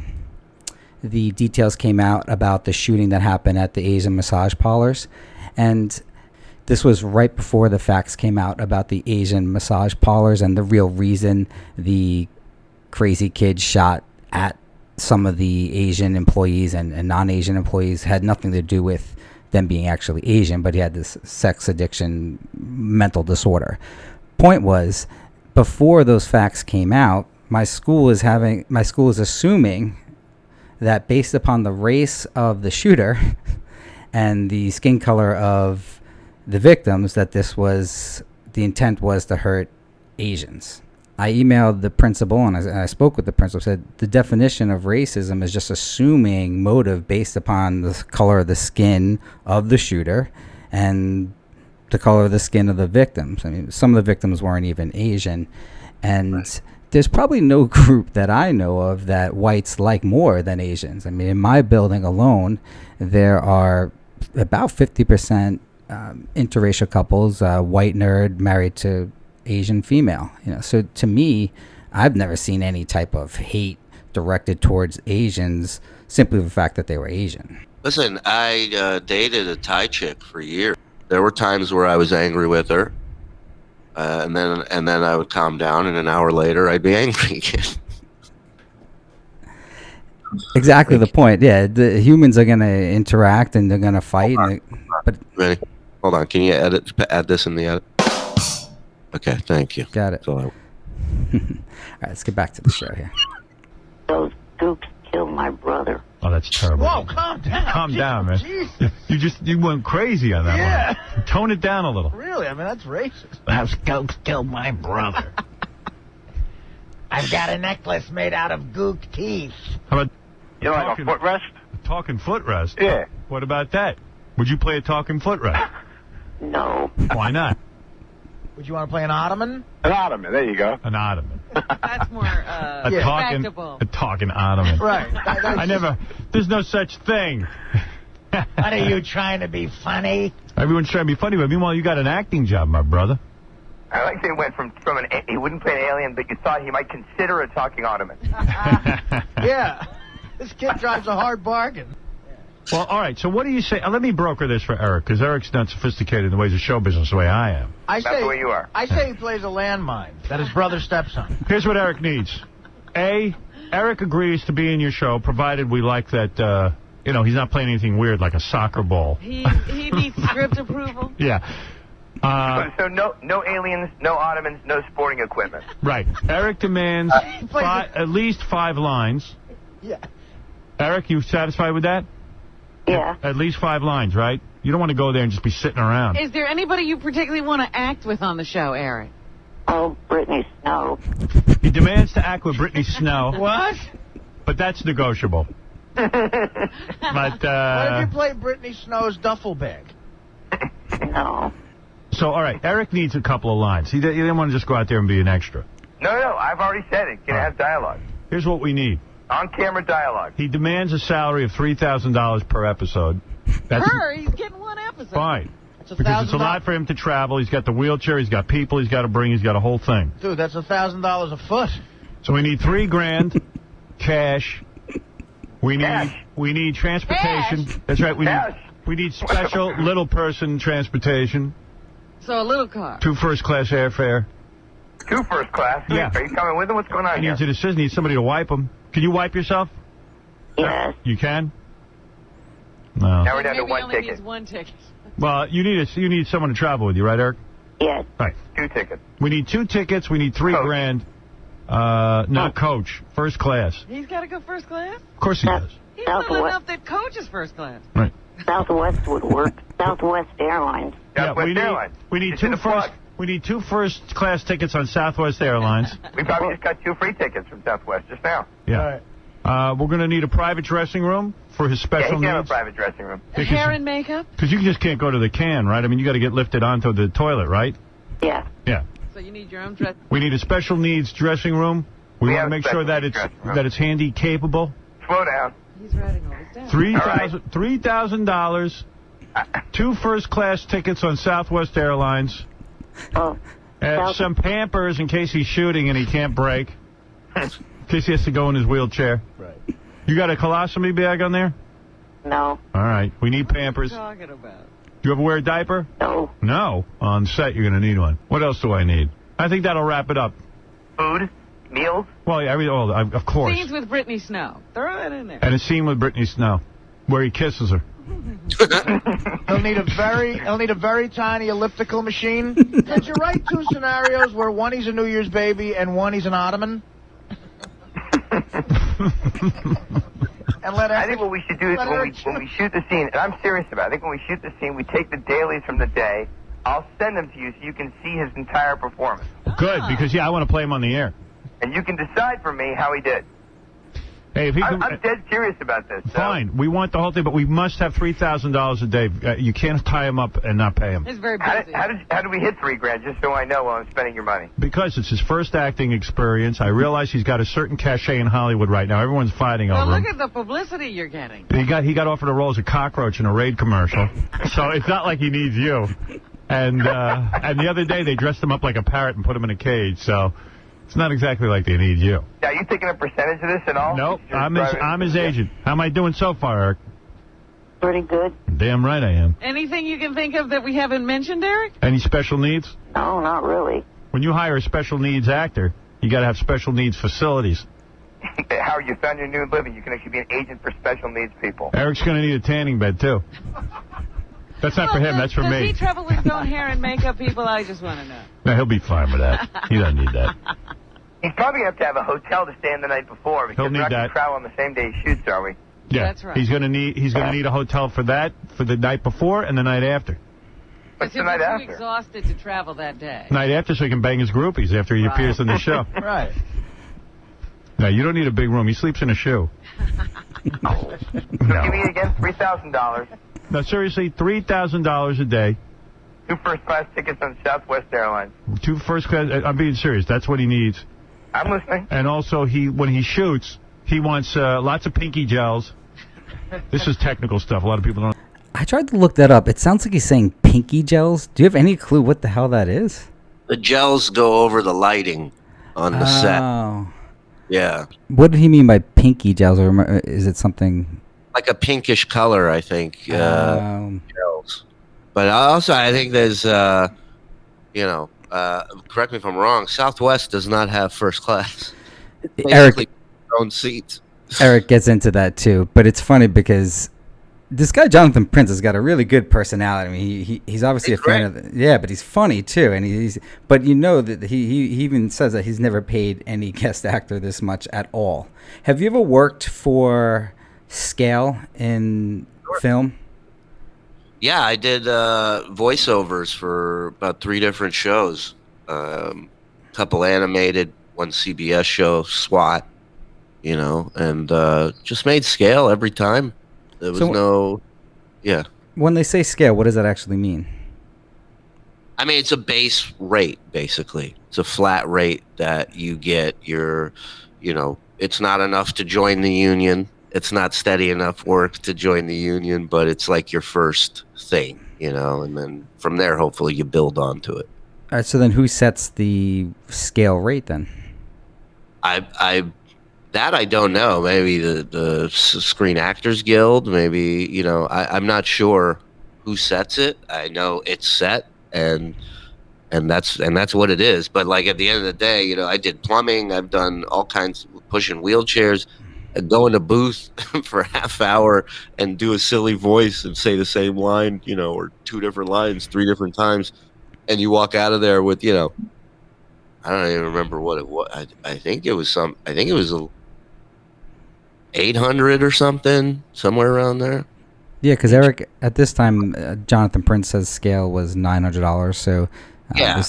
the details came out about the shooting that happened at the Asian massage parlors, and this was right before the facts came out about the Asian massage parlors and the real reason the crazy kid shot at some of the Asian employees and non-Asian employees had nothing to do with them being actually Asian, but he had this sex addiction mental disorder. Point was, before those facts came out, my school is assuming that based upon the race of the shooter and the skin color of the victims, that the intent was to hurt Asians. I emailed the principal and I spoke with the principal, said the definition of racism is just assuming motive based upon the color of the skin of the shooter and the color of the skin of the victims. I mean, some of the victims weren't even Asian, and there's probably no group that I know of that whites like more than Asians. I mean, in my building alone, there are about 50% interracial couples, white nerd married to Asian female. So to me, I've never seen any type of hate directed towards Asians simply the fact that they were Asian. Listen, I dated a Thai chick for years. There were times where I was angry with her, and then I would calm down, and an hour later I'd be angry again. Exactly the point. Yeah, the humans are going to interact and they're going to fight. But ready? Hold on. Can you add this in the edit? Okay, thank you. Got it. All right, let's get back to the show here. Those gooks killed my brother. Oh, that's terrible. Whoa, calm down. Calm down, man. Jesus. You went crazy on that one. Tone it down a little. Really? I mean, that's racist. Those gooks killed my brother. I've got a necklace made out of gook teeth. How about Like a footrest? a talking footrest? Yeah. What about that? Would you play a talking footrest? No. Why not? Would you want to play an ottoman? An ottoman, there you go. An ottoman. That's more respectable. A talking ottoman. Right. There's no such thing. What are you trying to be funny? Everyone's trying to be funny, but meanwhile you got an acting job, my brother. I like that it went from he wouldn't play an alien, but you thought he might consider a talking ottoman. Yeah. This kid drives a hard bargain. Well, all right. So what do you say? Let me broker this for Eric, because Eric's not sophisticated in the ways of show business the way I am. That's the way you are. I say he plays a landmine that his brother steps on. Here's what Eric needs. A, Eric agrees to be in your show, provided we like that, he's not playing anything weird like a soccer ball. He needs script approval. Yeah. So no aliens, no Ottomans, no sporting equipment. Right. Eric demands at least 5 lines. Yeah. Eric, you satisfied with that? Yeah. At least 5 lines, right? You don't want to go there and just be sitting around. Is there anybody you particularly want to act with on the show, Eric? Oh, Brittany Snow. He demands to act with Brittany Snow. What? But that's negotiable. But, What if you play Brittany Snow's duffel bag? No. So, all right, Eric needs a couple of lines. He didn't want to just go out there and be an extra. No, I've already said it. Can have dialogue. Here's what we need. On-camera dialogue. He demands a salary of $3,000 per episode. That's He's getting 1 episode. fine. That's Because it's a lot for him to travel. He's got the wheelchair. He's got people he's got to bring. He's got a whole thing. Dude, that's $1,000 a foot. So we need $3,000 cash. We need transportation. Cash? That's right. Cash. We need special little person transportation. So a little car. 2 first-class airfare. 2 first class. Yeah. Are you coming with him? What's going on He here? needs an assistant. He needs somebody to wipe him. Can you wipe yourself? Yes. You can? No. Now we're down to Maybe 1 only ticket. needs 1 ticket. Well, you need someone to travel with you, right, Eric? Yes. Right. 2 tickets. We need 2 tickets. We need $3,000. Not coach. First class. He's got to go first class? Of course he does. He's little Southwest. enough that coach is first class. Right. Southwest would work. Southwest Airlines. Southwest Airlines. We need Just 2 hit a plug. We need 2 first class tickets on Southwest Airlines. We probably just got 2 free tickets from Southwest just now. Yeah. We're going to need a private dressing room for his Yeah, special he can have a needs. private dressing room. Hair and makeup? Because you just can't go to the can, right? I mean, you got to get lifted onto the toilet, right? Yeah. Yeah. So you need your own dress. We need a special needs dressing room. We want have to make special sure that needs it's dressing room. that it's handy capable. Slow down. He's writing all this down. $3,000. 2 first class tickets on Southwest Airlines. Oh. Some Pampers in case he's shooting and he can't break. In case he has to go in his wheelchair. Right. You got a colostomy bag on there? No. All right. We need Pampers. What are you talking about? You ever wear a diaper? No. No. On set, you're going to need one. What else do I need? I think that'll wrap it up. Food, meals. Well, yeah, of course. Scenes with Brittany Snow. Throw it in there. And a scene with Brittany Snow where he kisses her. He'll need a very tiny elliptical machine. Did you write 2 scenarios where one he's a New Year's baby and one he's an Ottoman? I think what we should do is when we shoot the scene, and I'm serious about it, I think when we shoot the scene, we take the dailies from the day. I'll send them to you so you can see his entire performance. Good, because, I want to play him on the air. And you can decide for me how he did. Hey, if he I'm dead serious about this. So. Fine. We want the whole thing, but we must have $3,000 a day. You can't tie him up and not pay him. It's very busy. How did we hit $3,000? Just so I know while I'm spending your money. Because it's his first acting experience. I realize he's got a certain cachet in Hollywood right now. Everyone's fighting Well, over him. look at the publicity you're getting. He got offered a role as a cockroach in a Raid commercial. So it's not like he needs you. And the other day they dressed him up like a parrot and put him in a cage. So it's not exactly like they need you. Are you taking a percentage of this at all? Nope. I'm his agent. How am I doing so far, Eric? Pretty good. Damn right I am. Anything you can think of that we haven't mentioned, Eric? Any special needs? No, not really. When you hire a special needs actor, you got to have special needs facilities. Howard, you found your new living. You can actually be an agent for special needs people. Eric's going to need a tanning bed, too. That's not for him. That's for does me. Does he trouble with his own hair and makeup, people? I just want to know. No, he'll be fine with that. He doesn't need that. He's probably going to have a hotel to stay in the night before because He'll need we're not going that. to travel on the same day he shoots, are we? Yeah, that's right. He's going to need a hotel for that, for the night before and the night after. What's the He'll night be too after? exhausted to travel that day. Night after so he can bang his groupies after he appears on the show. Right. No, you don't need a big room. He sleeps in a shoe. So give me again $3,000. No, seriously, $3,000 a day. 2 first-class tickets on Southwest Airlines. 2 first class. I'm being serious. That's what he needs. I'm listening. And also, when he shoots, he wants lots of pinky gels. This is technical stuff. A lot of people don't. I tried to look that up. It sounds like he's saying pinky gels. Do you have any clue what the hell that is? The gels go over the lighting on the set. Oh. Yeah. What did he mean by pinky gels, or is it something Like a pinkish color, I think. Gels. But also, I think there's, correct me if I'm wrong, Southwest does not have first class. It's basically their own seats. Eric gets into that too, but it's funny because this guy Jonathan Prince has got a really good personality. I mean, he's obviously a fan of but he's funny too, and but that he even says that he's never paid any guest actor this much at all. Have you ever worked for scale in film? Yeah, I did voiceovers for about 3 different shows. Couple animated, one CBS show, SWAT, and just made scale every time. There was When they say scale, what does that actually mean? I mean, it's a base rate, basically. It's a flat rate that you get it's not enough to join the union. It's not steady enough work to join the union, but it's like your first thing, and then from there, hopefully you build onto it. All right, so then who sets the scale rate then? I don't know. Maybe the Screen Actors Guild. Maybe I'm not sure who sets it. I know it's set, and that's what it is. But like at the end of the day, I did plumbing. I've done all kinds, pushing wheelchairs. I'd go in a booth for a half hour and do a silly voice and say the same line, or 2 different lines 3 different times, and you walk out of there with, I don't even remember what it was. I think it was 800 or something, somewhere around there. Yeah, because Eric, at this time, Jonathan Prince says scale was $900. So yeah,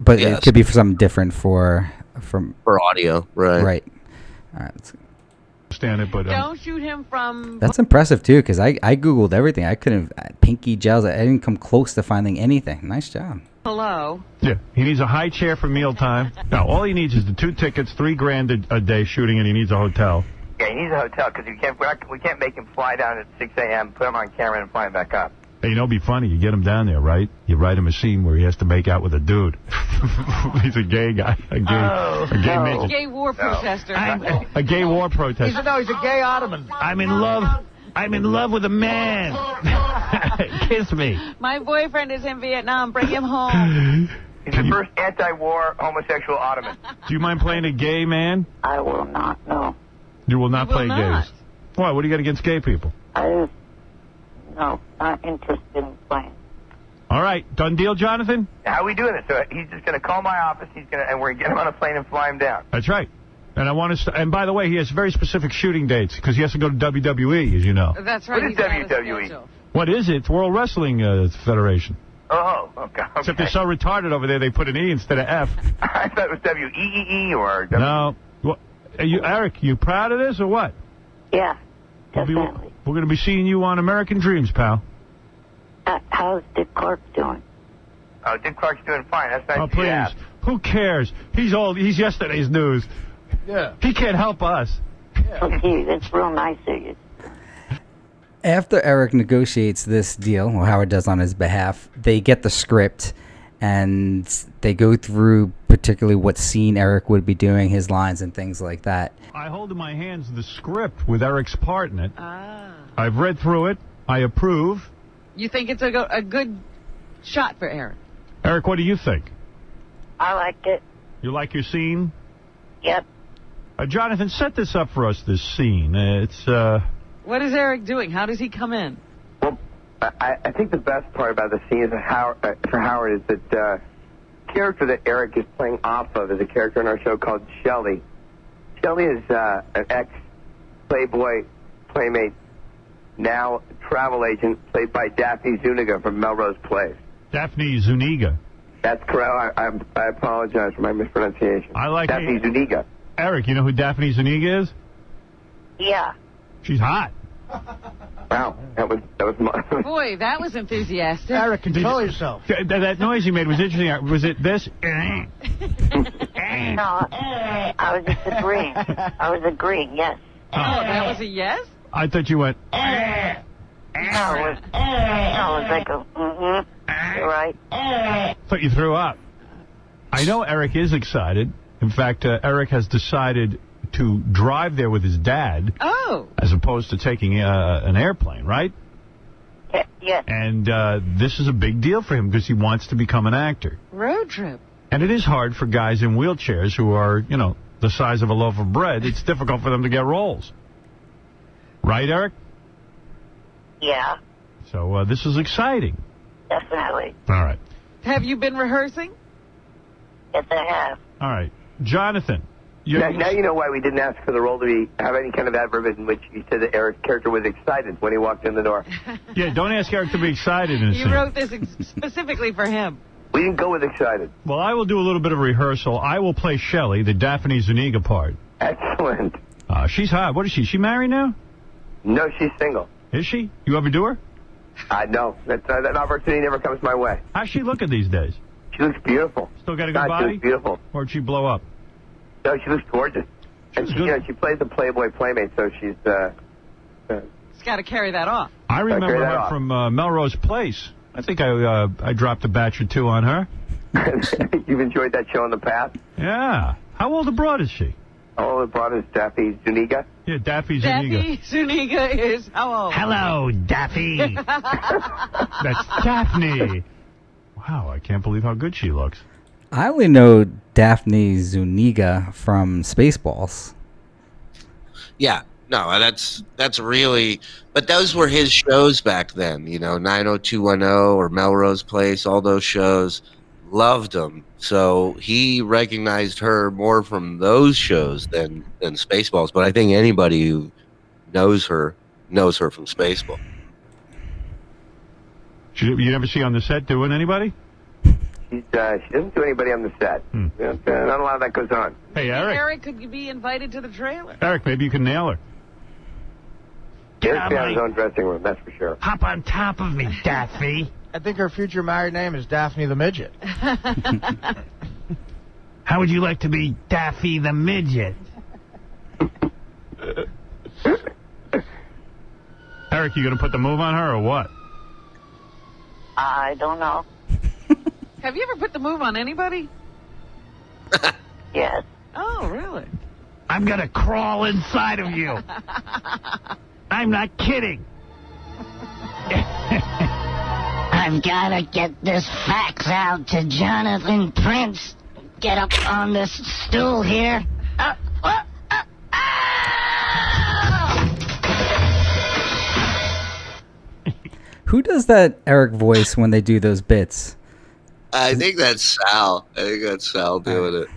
it could be for something different for audio, right? Right. All right. Stand it, but don't shoot him from. That's impressive too, because I googled everything. I couldn't pinky gels. I didn't come close to finding anything. Nice job. Hello. Yeah, he needs a high chair for mealtime. Now all he needs is the 2 tickets, $3,000 a day shooting, and he needs a hotel. Yeah, he needs a hotel because we can't make him fly down at 6 a.m., put him on camera, and fly him back up. Hey, it'd be funny. You get him down there, right? You write him a scene where he has to make out with a dude. He's a gay guy, a gay midget. Gay war protester. A gay war protester. He's a gay ottoman. I'm in love. I'm in love with a man. Kiss me. My boyfriend is in Vietnam. Bring him home. He's the first anti-war homosexual ottoman. Do you mind playing a gay man? I will not, no. You will not play not. gays. Why? What do you got against gay people? No, not interested in playing. All right, done deal, Jonathan? How are we doing it? So he's just going to call my office. And we're going to get him on a plane and fly him down. That's right. And I want to. And by the way, he has very specific shooting dates because he has to go to WWE, as you know. That's right. What is WWE? What is it? It's World Wrestling Federation. Oh, okay. Except they're so retarded over there, they put an E instead of F. I thought it was WEEE or No. Eric, you proud of this or what? Yeah, definitely. We're going to be seeing you on American Dreams, pal. How's Dick Clark doing? Oh, Dick Clark's doing fine. That's nice. Oh, please. Yeah. Who cares? He's old. He's yesterday's news. Yeah. He can't help us. Okay, that's real nice of you. After Eric negotiates this deal, or Howard does on his behalf, they get the script and they go through particularly what scene Eric would be doing, his lines and things like that. I hold in my hands the script with Eric's part in it. Ah. I've read through it. I approve. You think it's a good shot for Eric? Eric, what do you think? I liked it. You like your scene? Yep. Jonathan, set this up for us, this scene. What is Eric doing? How does he come in? Well, I think the best part about the scene is for Howard is that the character that Eric is playing off of is a character in our show called Shuli. Shuli is an ex-Playboy playmate, now travel agent, played by Daphne Zuniga from Melrose Place. Daphne Zuniga. That's correct. I apologize for my mispronunciation. I like Daphne Zuniga. Eric, you know who Daphne Zuniga is? Yeah. She's hot. Wow, that was Boy, that was enthusiastic. Eric, control yourself. That noise you made was interesting. Was it this? No, I was just agreeing. I was agreeing, yes. Oh, that was a yes? I thought you went. No, it was like a, You're right. Thought you threw up. I know Eric is excited. In fact, Eric has decided to drive there with his dad. Oh. As opposed to taking an airplane, right? Yes. And this is a big deal for him because he wants to become an actor. Road trip. And it is hard for guys in wheelchairs who are, you know, the size of a loaf of bread. It's difficult for them to get roles. Right, Eric? Yeah, So this is exciting. definitely. All right. Have you been rehearsing? Yes, I have. All right. Jonathan. Now you know why we didn't ask for the role to have any kind of adverb in which you said that Eric's character was excited when he walked in the door. Yeah, don't ask Eric to be excited in a You scene. wrote this specifically for him. We didn't go with excited. Well, I will do a little bit of rehearsal. I will play Shelley, the Daphne Zuniga part. Excellent. She's hot. What is she? She married now? No, she's single. Is she? You ever do her? No, that opportunity never comes my way. How's she looking these days? She looks beautiful. Still got a good She body? looks beautiful. Or did she blow up? No, she looks gorgeous. And she plays the Playboy Playmate, so she's... He's got to carry that off. I remember carry that her off. from Melrose Place. I think I dropped a batch or two on her. You've enjoyed that show in the past? Yeah. How old a broad is she? Oh, the broad is Daffy Zuniga. Yeah, Daffy Zuniga. Daphne Zuniga is how old? Hello, Daffy. That's Daphne. Wow, I can't believe how good she looks. I only know Daphne Zuniga from Spaceballs. Yeah, no, that's really, but those were his shows back then, you know, 90210 or Melrose Place, all those shows, loved them. So he recognized her more from those shows than Spaceballs. But I think anybody who knows her from Spaceballs. You never see on the set doing anybody? She doesn't do anybody on the set. Not a lot of that goes on. Hey, Eric. Eric, could you be invited to the trailer? Eric, maybe you can nail her. Eric's got his own dressing room, that's for sure. Hop on top of me, Daffy. I think her future married name is Daphne the Midget. How would you like to be Daffy the Midget? Eric, you going to put the move on her or what? I don't know. Have you ever put the move on anybody? Yes. Oh, really? I'm going to crawl inside of you. I'm not kidding. I've got to get this fax out to Jonathan Prince. Get up on this stool here. Who does that Eric voice when they do those bits? I think that's Sal. Doing it.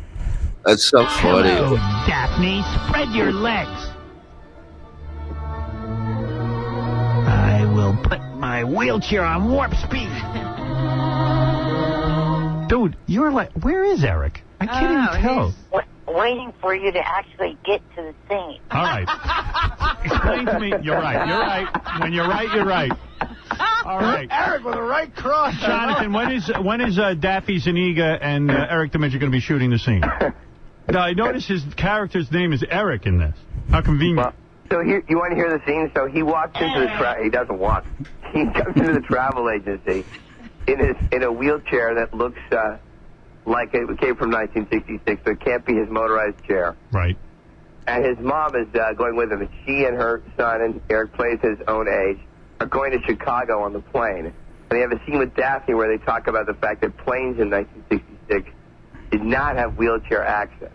That's so funny. Hello, Daphne. Spread your legs. I will put my wheelchair on warp speed. Dude, you're like, where is Eric? I can't even tell. Waiting for you to actually get to the scene. All right. Explain to me. You're right. When you're right, you're right. All right. Eric with the right cross. Jonathan, when is Daffy Zuniga and Eric the Midget going to be shooting the scene? Now, I notice his character's name is Eric in this. How convenient. Well, so here, you want to hear the scene? So he walks into the he doesn't walk. He comes into the travel agency in a wheelchair that looks like it came from 1966, so it can't be his motorized chair. Right. And his mom is going with him. And she and her son, and Eric plays his own age, are going to Chicago on the plane. And they have a scene with Daphne where they talk about the fact that planes in 1966 did not have wheelchair access.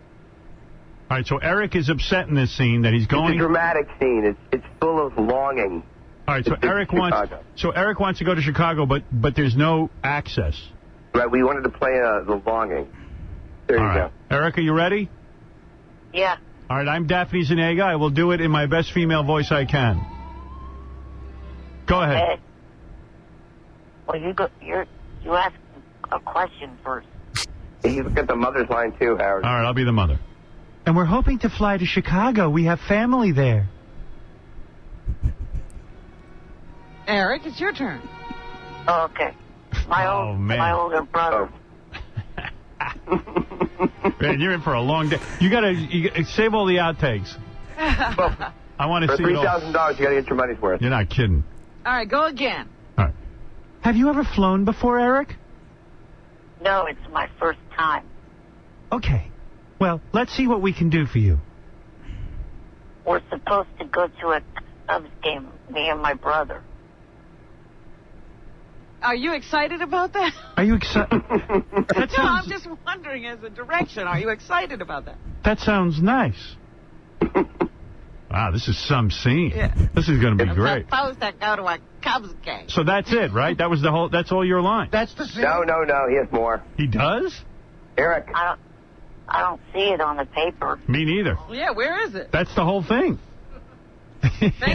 All right, so Eric is upset in this scene that he's going... It's a dramatic scene. It's full of longing. All right, so Eric wants to go to Chicago, but there's no access. Right, we wanted to play the longing. There you go. Eric, are you ready? Yeah. All right, I'm Daphne Zuniga. I will do it in my best female voice I can. Go ahead. Well, you ask a question first. He's got the mother's line, too, Howard. All right, I'll be the mother. And we're hoping to fly to Chicago. We have family there. Eric, it's your turn. Oh, okay. My older brother. Man, you're in for a long day. You gotta save all the outtakes. I want to see it all. For $3,000, you got to get your money's worth. You're not kidding. All right, go again. All right. Have you ever flown before, Eric? No, it's my first time. Okay. Well, let's see what we can do for you. we're supposed to go to a Cubs game, me and my brother. Are you excited about that? Are you excited? No, I'm just wondering as a direction. Are you excited about that? That sounds nice. Wow, this is some scene. Yeah. This is going to be great. We're supposed to go to a Cubs game. So that's it, right? That was the whole. That's all your line. That's the scene. No, he has more. He does? Eric. I don't see it on the paper. Me neither. Yeah, where is it? That's the whole thing.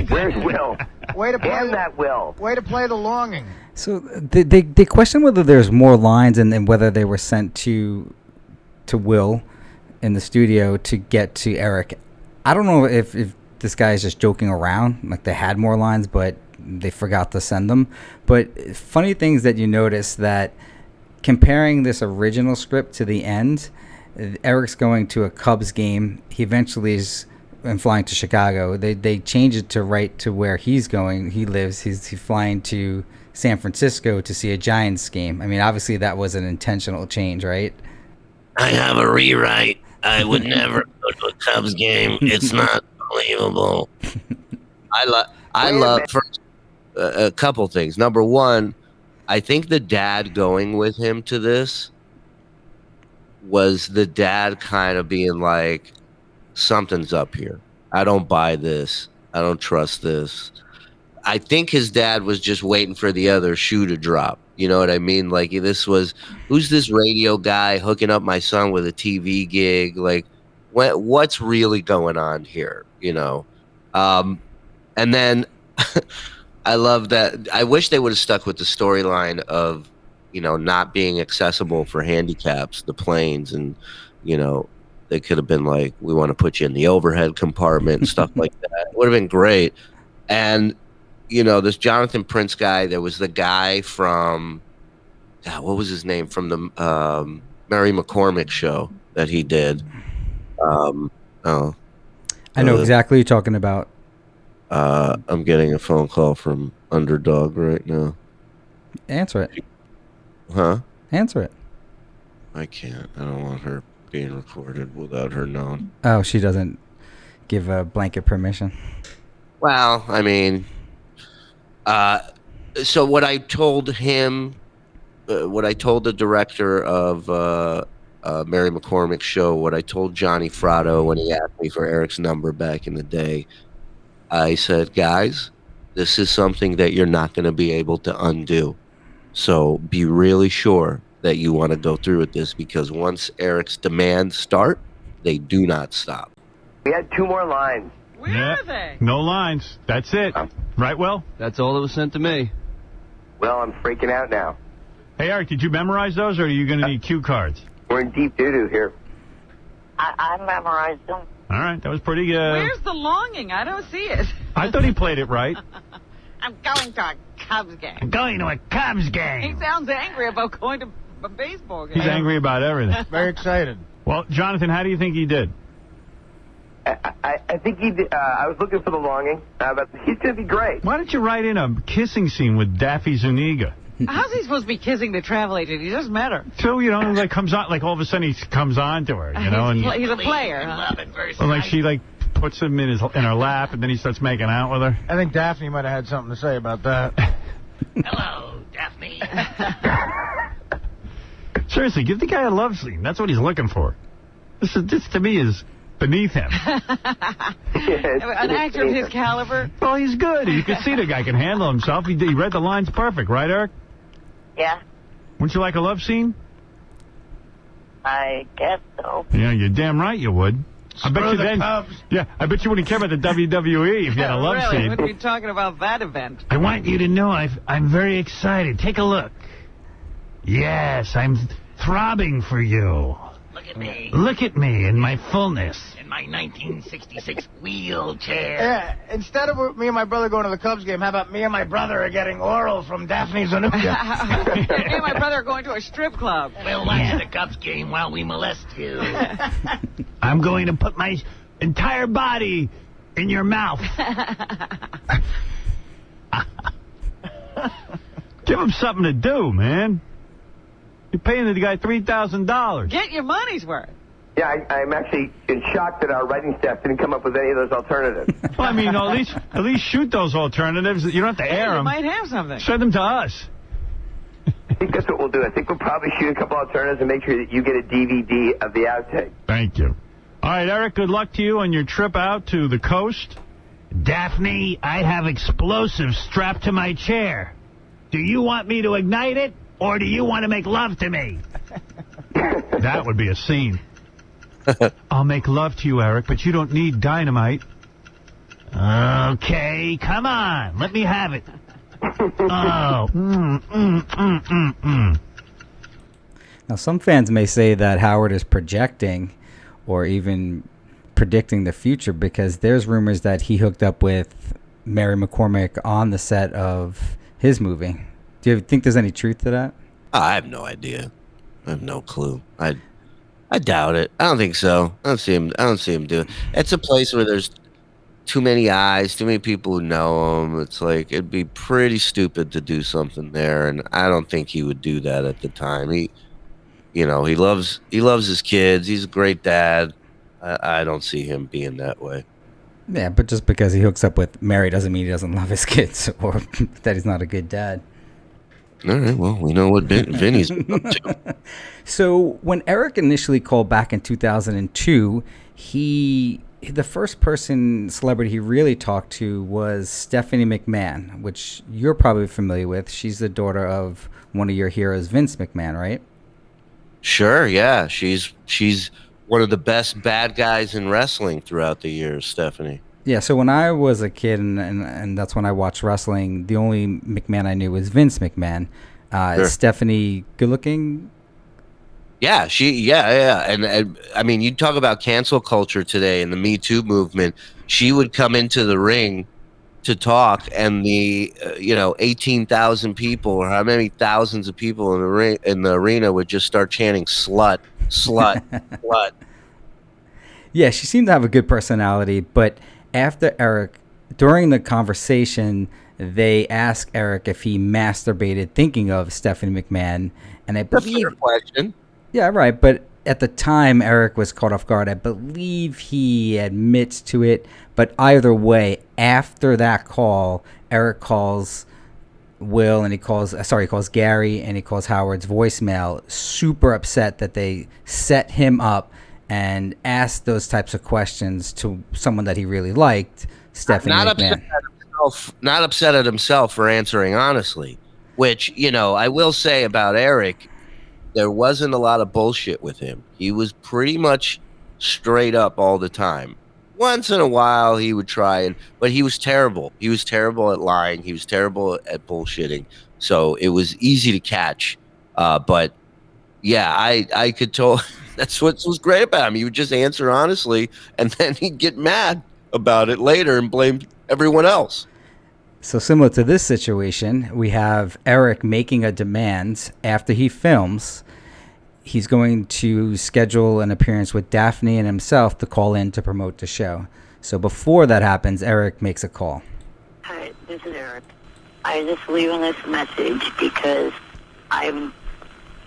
Where's Will? Way to play Damn that Will. Way to play the longing. So they question whether there's more lines and whether they were sent to Will in the studio to get to Eric. I don't know if this guy is just joking around, like they had more lines, but they forgot to send them. But funny things that you notice that comparing this original script to the end, Eric's going to a Cubs game. He eventually is flying to Chicago. They change it to right to where he's going. He lives. He's flying to San Francisco to see a Giants game. I mean, obviously that was an intentional change, right? I have a rewrite. I would never go to a Cubs game. It's not believable. I love first a couple things. Number one, I think the dad going with him to this was the dad kind of being like, something's up here. I don't buy this. I don't trust this. I think his dad was just waiting for the other shoe to drop. You know what I mean? Like, this was, who's this radio guy hooking up my son with a TV gig? Like, what's really going on here? You know? And then I love that. I wish they would have stuck with the storyline of, you know, not being accessible for handicaps, the planes, and, you know, they could have been like, we want to put you in the overhead compartment and stuff like that. It would have been great. And, you know, this Jonathan Prince guy, there was the guy from, what was his name? From the Mary McCormick show that he did. I know exactly what you're talking about. I'm getting a phone call from Underdog right now. Answer it. Huh? Answer it. I can't. I don't want her being recorded without her knowing. Oh, she doesn't give a blanket permission. Well, I mean, so what I told him, what I told the director of Mary McCormick's show, what I told Johnny Fratto when he asked me for Eric's number back in the day, I said, guys, this is something that you're not going to be able to undo. So be really sure that you want to go through with this, because once Eric's demands start, they do not stop. We had 2 more lines. Where are they? No lines. That's it. Right, Will? That's all that was sent to me. Well, I'm freaking out now. Hey, Eric, did you memorize those, or are you going to need cue cards? We're in deep doo-doo here. I memorized them. All right, that was pretty good. Where's the longing? I don't see it. I thought he played it right. I'm going to a Cubs game. I'm going to a Cubs He game. sounds angry about going to a baseball game. He's angry about everything. Very excited. Well, Jonathan, how do you think he did? I think he did. I was looking for the longing, but he's going to be great. Why don't you write in a kissing scene with Daffy Zuniga? How's he supposed to be kissing the travel agent? He just met her. So, you know, like comes on, like all of a sudden he comes on to her, you know, and He's a player. Huh? or like she like puts him in her lap, and then he starts making out with her. I think Daphne might have had something to say about that. Hello, Daphne. Seriously, give the guy a love scene. That's what he's looking for. This to me is beneath him. An actor of his caliber. Well, he's good. You can see the guy can handle himself. He read the lines perfect, right, Eric? Yeah, Wouldn't you like a love scene? I guess so. Yeah, you're damn right you would. I bet Screw you the then. Cubs. Yeah, I bet you wouldn't care about the WWE if you had a love really, scene. wouldn't be talking about that event. I want you to know I'm very excited. Take a look. Yes, I'm throbbing for you. Look at me. Look at me in my fullness. In my 1966 wheelchair. Yeah, instead of me and my brother going to the Cubs game, how about me and my brother are getting oral from Daphne Zuniga? Me and my brother are going to a strip club. We'll watch the Cubs game while we molest you. I'm going to put my entire body in your mouth. Give him something to do, man. You're paying the guy $3,000. Get your money's worth. Yeah, I'm actually in shock that our writing staff didn't come up with any of those alternatives. Well, I mean, at least shoot those alternatives. You don't have to air You them. might have something. Send them to us. I think that's what we'll do. I think we'll probably shoot a couple alternatives and make sure that you get a DVD of the outtake. Thank you. All right, Eric, good luck to you on your trip out to the coast. Daphne, I have explosives strapped to my chair. Do you want me to ignite it, or do you want to make love to me? That would be a scene. I'll make love to you, Eric, but you don't need dynamite. Okay, come on. Let me have it. Oh. Now, some fans may say that Howard is projecting or even predicting the future because there's rumors that he hooked up with Mary McCormick on the set of his movie. Do you think there's any truth to that? I have no idea. I have no clue. I doubt it. I don't think so. I don't see him do it. It's a place where there's too many eyes, too many people who know him. It's like it'd be pretty stupid to do something there, and I don't think he would do that at the time. He loves his kids. He's a great dad. I don't see him being that way. Yeah, but just because he hooks up with Mary doesn't mean he doesn't love his kids or that he's not a good dad. All right, well, we know what Vinny's up to. So when Eric initially called back in 2002, the first celebrity he really talked to was Stephanie McMahon, which you're probably familiar with. She's the daughter of one of your heroes, Vince McMahon, right? Sure, yeah. She's one of the best bad guys in wrestling throughout the years, Stephanie. Yeah, so when I was a kid, and that's when I watched wrestling, the only McMahon I knew was Vince McMahon. Sure. Is Stephanie good looking? Yeah, yeah. And I mean, you talk about cancel culture today and the Me Too movement. She would come into the ring to talk, and the 18,000 people, or how many thousands of people in the arena would just start chanting "slut, slut, slut." Yeah, she seemed to have a good personality, but after Eric, during the conversation, they asked Eric if he masturbated thinking of Stephanie McMahon, and I believe... That's a fair question. Yeah, right, but at the time, Eric was caught off guard. I believe he admits to it, but either way, after that call, Eric calls Will, and he calls Gary, and he calls Howard's voicemail, super upset that they set him up and asked those types of questions to someone that he really liked, Stephanie McMahon. Not upset at himself for answering honestly, which, I will say about Eric, there wasn't a lot of bullshit with him. He was pretty much straight up all the time. Once in a while he would try, but he was terrible. He was terrible at lying. He was terrible at bullshitting. So it was easy to catch. But yeah, I could tell. That's what was great about him. He would just answer honestly, and then he'd get mad about it later and blame everyone else. So similar to this situation, we have Eric making a demand after he films. He's going to schedule an appearance with Daphne and himself to call in to promote the show. So before that happens, Eric makes a call. Hi, this is Eric. I was just leaving this message because I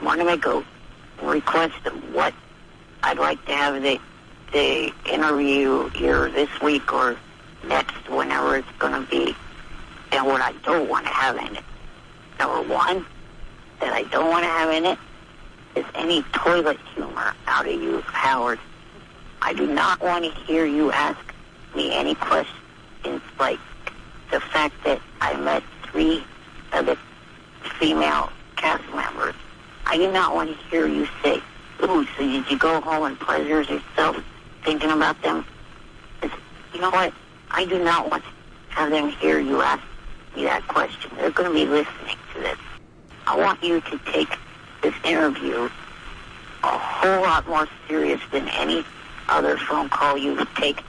want to make a request of what I'd like to have the interview here this week or next, whenever it's going to be, and what I don't want to have in it. Number one, that I don't want to have in it is any toilet humor out of you, Howard. I do not want to hear you ask me any questions like the fact that I met 3 other female cast members. I do not want to hear you say, ooh, so did you go home and pleasure yourself thinking about them? You know what? I do not want to have them hear you ask me that question. They're going to be listening to this. I want you to take this interview a whole lot more serious than any other phone call you've taken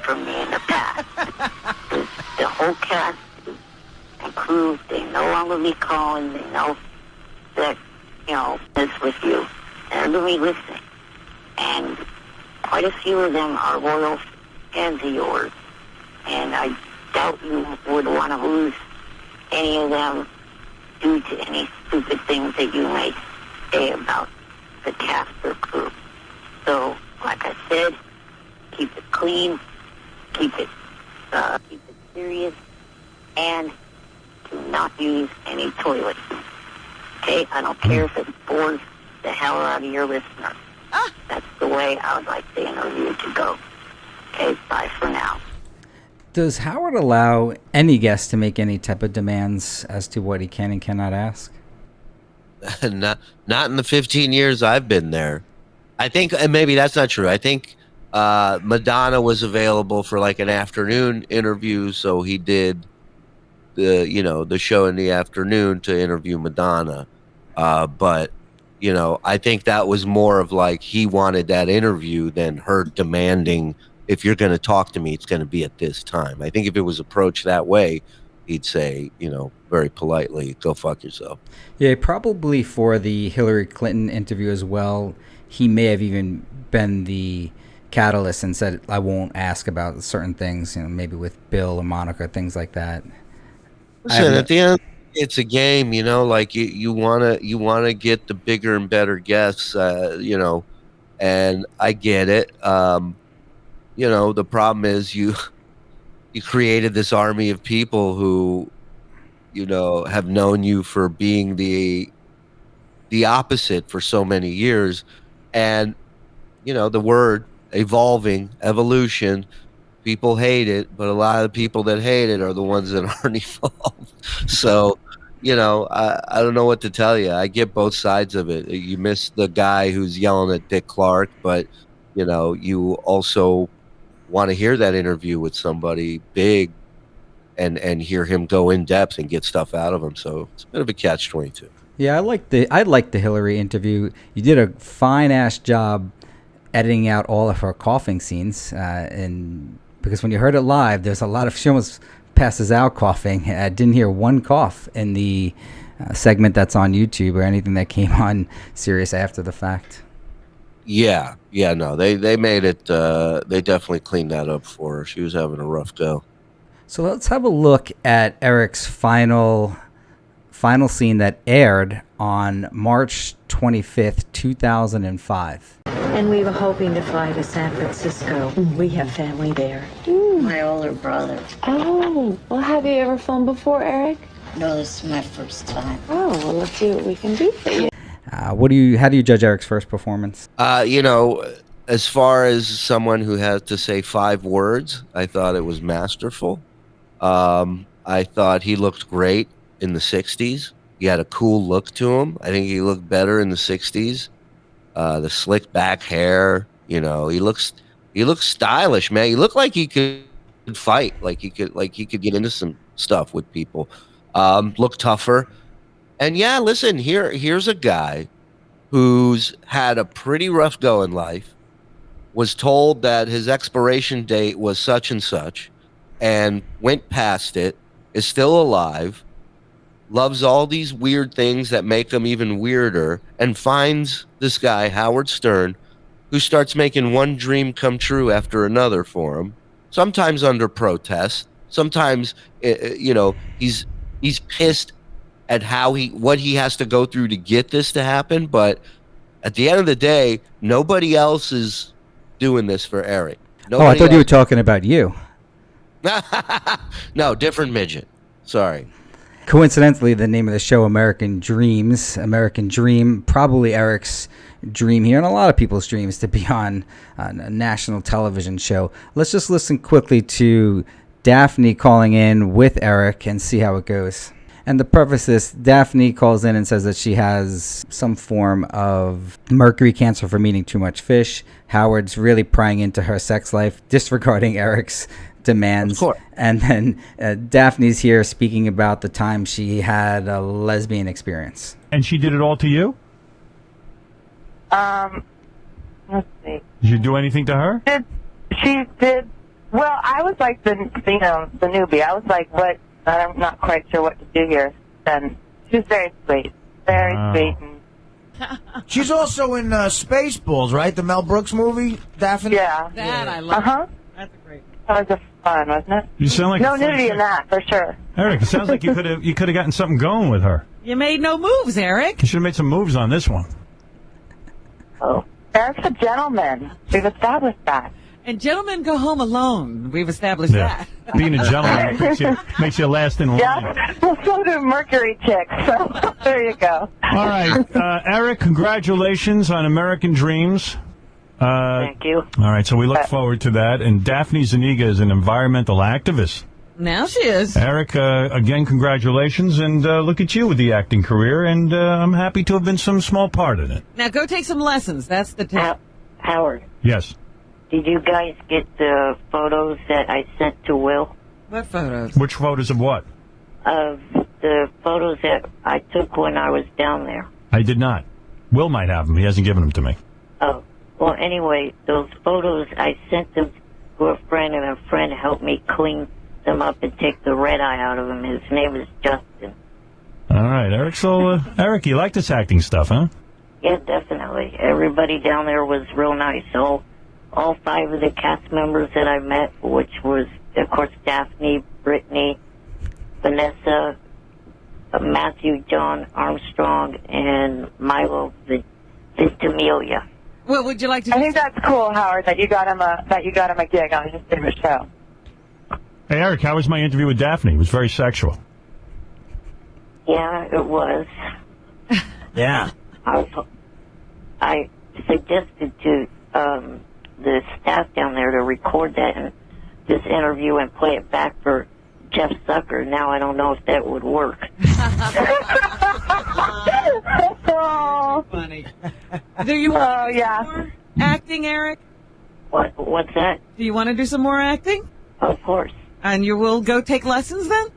from me in the past. The whole cast and crew, they no longer be calling. They know that, this with you. They're going to be listening. And quite a few of them are loyal fans of yours. And I doubt you would want to lose any of them due to any stupid things that you may say about the cast or crew. So like I said, keep it clean, keep it serious, and do not use any toilets. Okay? I don't care if it bores the hell out of your listener. That's the way I would like the interview to go. Okay? Bye for now. Does Howard allow any guest to make any type of demands as to what he can and cannot ask? Not in the 15 years I've been there. I think, and maybe that's not true. I think Madonna was available for like an afternoon interview, so he did the show in the afternoon to interview Madonna. But I think that was more of like he wanted that interview than her demanding, if you're going to talk to me, it's going to be at this time. I think if it was approached that way, he'd say, very politely, go fuck yourself. Yeah, probably for the Hillary Clinton interview as well, he may have even been the catalyst and said, I won't ask about certain things, maybe with Bill or Monica, things like that. Listen, at the end, it's a game, like you wanna get the bigger and better guests, and I get it. The problem is you created this army of people who, have known you for being the opposite for so many years. And, the word evolution, people hate it, but a lot of the people that hate it are the ones that aren't evolved. So, I don't know what to tell you. I get both sides of it. You miss the guy who's yelling at Dick Clark, but, you also want to hear that interview with somebody big and hear him go in depth and get stuff out of him. So it's a bit of a catch-22. Yeah, I like the Hillary interview. You did a fine-ass job editing out all of her coughing scenes, and because when you heard it live, there's a lot of, she almost passes out coughing. I didn't hear one cough in the segment that's on YouTube or anything that came on Sirius after the fact. Yeah, no, they made it, they definitely cleaned that up for her. She was having a rough go. So let's have a look at Eric's final scene that aired on March 25th, 2005. And we were hoping to fly to San Francisco. We have family there. My older brother. Oh, well, have you ever flown before, Eric? No, this is my first time. Oh, well, let's see what we can do for you. How do you judge Eric's first performance? As far as someone who had to say 5 words, I thought it was masterful. I thought he looked great in the 60s. He had a cool look to him. I think he looked better in the 60s. The slick back hair, he looks stylish, man. He looked like he could fight, like he could get into some stuff with people. Look tougher. And yeah, listen, here's a guy who's had a pretty rough go in life, was told that his expiration date was such and such, and went past it, is still alive, loves all these weird things that make him even weirder, and finds this guy, Howard Stern, who starts making one dream come true after another for him, sometimes under protest, sometimes, he's pissed at what he has to go through to get this to happen, but at the end of the day, nobody else is doing this for Eric. I thought you were talking about you. No, different midget. Sorry. Coincidentally, the name of the show, American Dream, probably Eric's dream here, and a lot of people's dreams, to be on a national television show. Let's just listen quickly to Daphne calling in with Eric and see how it goes. And to preface this, Daphne calls in and says that she has some form of mercury cancer from eating too much fish. Howard's really prying into her sex life, disregarding Eric's demands. Of course. And then Daphne's here speaking about the time she had a lesbian experience. And she did it all to you? Let's see. Did you do anything to her? She did. Well, I was like the newbie. I was like, what? I'm not quite sure what to do here. And she was very sweet. Very sweet. And she's also in Spaceballs, right? The Mel Brooks movie, Daphne? Yeah. That I love. Uh-huh. That's great. That was fun, wasn't it? You sound like no nudity in that, for sure. Eric, it sounds like you could have gotten something going with her. You made no moves, Eric. You should have made some moves on this one. Oh. Eric's a gentleman. We've established that. And gentlemen go home alone. We've established that. Being a gentleman makes you last in line. Yeah, well, so do Mercury chicks. So there you go. All right, Eric, congratulations on American Dreams. Thank you. All right, so we look forward to that. And Daphne Zuniga is an environmental activist. Now she is. Eric, again, congratulations, and look at you with the acting career, and I'm happy to have been some small part in it. Now go take some lessons. That's the tip. Howard, Yes. did you guys get the photos that I sent to Will? What photos? Which photos of what? Of the photos that I took when I was down there. I did not. Will might have them. He hasn't given them to me. Oh, well, anyway, those photos, I sent them to a friend, and a friend helped me clean them up and take the red eye out of them. His name is Justin. All right, Eric. So, Eric, you like this acting stuff, huh? Yeah, definitely. Everybody down there was real nice. All 5 of the cast members that I met, which was, of course, Daphne, Brittany, Vanessa, Matthew, John Armstrong, and Milo Ventimiglia. What would you like to? I think that's cool, Howard, that you got him a gig on his favorite show. Hey, Eric, how was my interview with Daphne? It was very sexual. Yeah, it was. Yeah. I suggested to the staff down there to record that and this interview and play it back for Jeff Zucker. Now I don't know if that would work. Funny. Do you want to do yeah. some more acting, Eric? What's that? Do you want to do some more acting? Of course. And you will go take lessons then?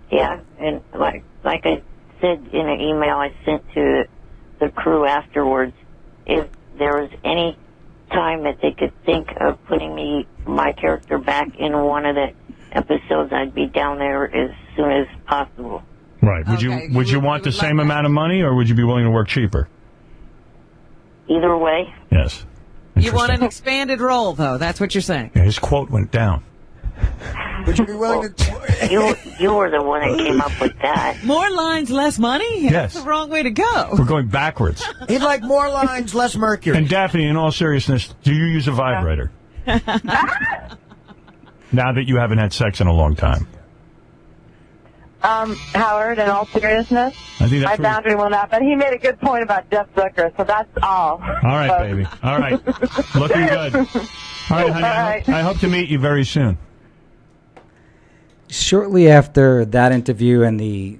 Yeah, and like I said in an email I sent to the crew afterwards, if there was any time that they could think of putting my character back in one of the episodes, I'd be down there as soon as possible. Right. Would you want the same amount of money, or would you be willing to work cheaper? Either way. Yes. You want an expanded role, though. That's what you're saying. Yeah, his quote went down. Would you be willing to... You were the one that came up with that. More lines, less money? Yes. That's the wrong way to go. We're going backwards. He'd like more lines, less Mercury. And Daphne, in all seriousness, do you use a vibrator? Now that you haven't had sex in a long time. Howard, in all seriousness, I think my that's boundary will not. But he made a good point about Jeff Zucker, so that's all. All right, baby. All right. Looking good. All right, honey. I hope to meet you very soon. Shortly after that interview and the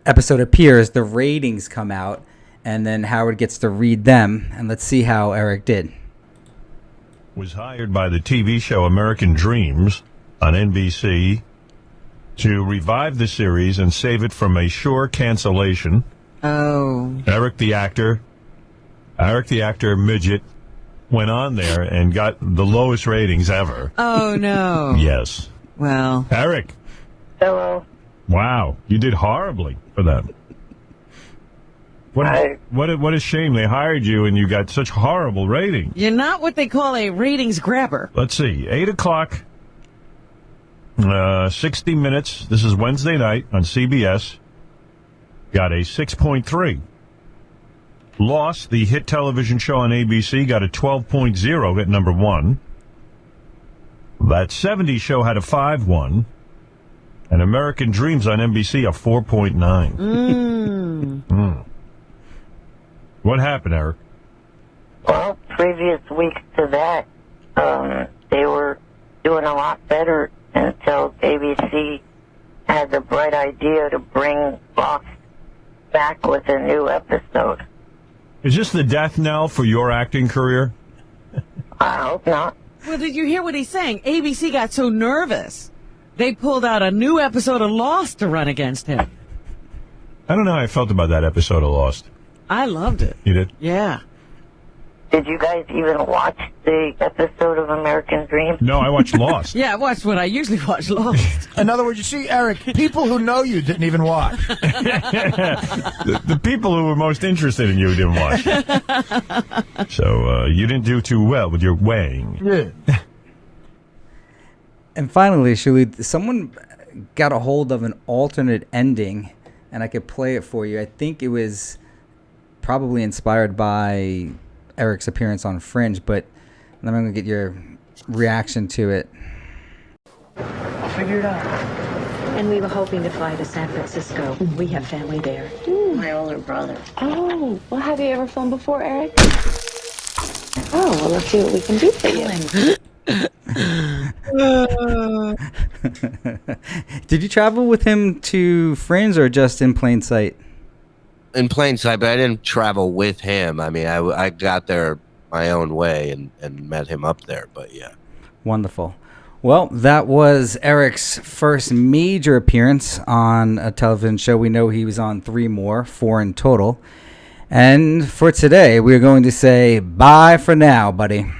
episode appears, the ratings come out, and then Howard gets to read them. And let's see how Eric did. Was hired by the TV show American Dreams on NBC to revive the series and save it from a sure cancellation. Oh. Eric the actor midget, went on there and got the lowest ratings ever. Oh, no. Yes. Well. Eric. Hello. Wow, you did horribly for them. What a shame they hired you and you got such horrible ratings. You're not what they call a ratings grabber. Let's see, 8 o'clock, 60 Minutes. This is Wednesday night on CBS. Got a 6.3. Lost, the hit television show on ABC, got a 12.0 at number 1. That 70s show had a 5.1. And American Dreams on NBC, a 4.9. What happened, Eric? Well, previous weeks to that, they were doing a lot better until ABC had the bright idea to bring Lost back with a new episode. Is this the death knell for your acting career? I hope not. Well, did you hear what he's saying? ABC got so nervous, they pulled out a new episode of Lost to run against him. I don't know how I felt about that episode of Lost. I loved it. You did? Yeah. Did you guys even watch the episode of American Dream? No, I watched Lost. Yeah, I watched what I usually watch, Lost. In other words, you see, Eric, people who know you didn't even watch. The people who were most interested in you didn't watch. So you didn't do too well with your weighing. Yeah. And finally, Shuli, someone got a hold of an alternate ending, and I could play it for you. I think it was probably inspired by Eric's appearance on Fringe, but I'm going to get your reaction to it. I'll figure it out. And we were hoping to fly to San Francisco. We have family there. My older brother. Oh, well, have you ever flown before, Eric? Oh, well, let's see what we can do for you. Did you travel with him to Fringe or just in plain sight? In plain sight, but I didn't travel with him. I mean, I got there my own way and met him up there, but yeah. Wonderful. Well, that was Eric's first major appearance on a television show. We know he was on 3 more, 4 in total. And for today, we're going to say bye for now, buddy.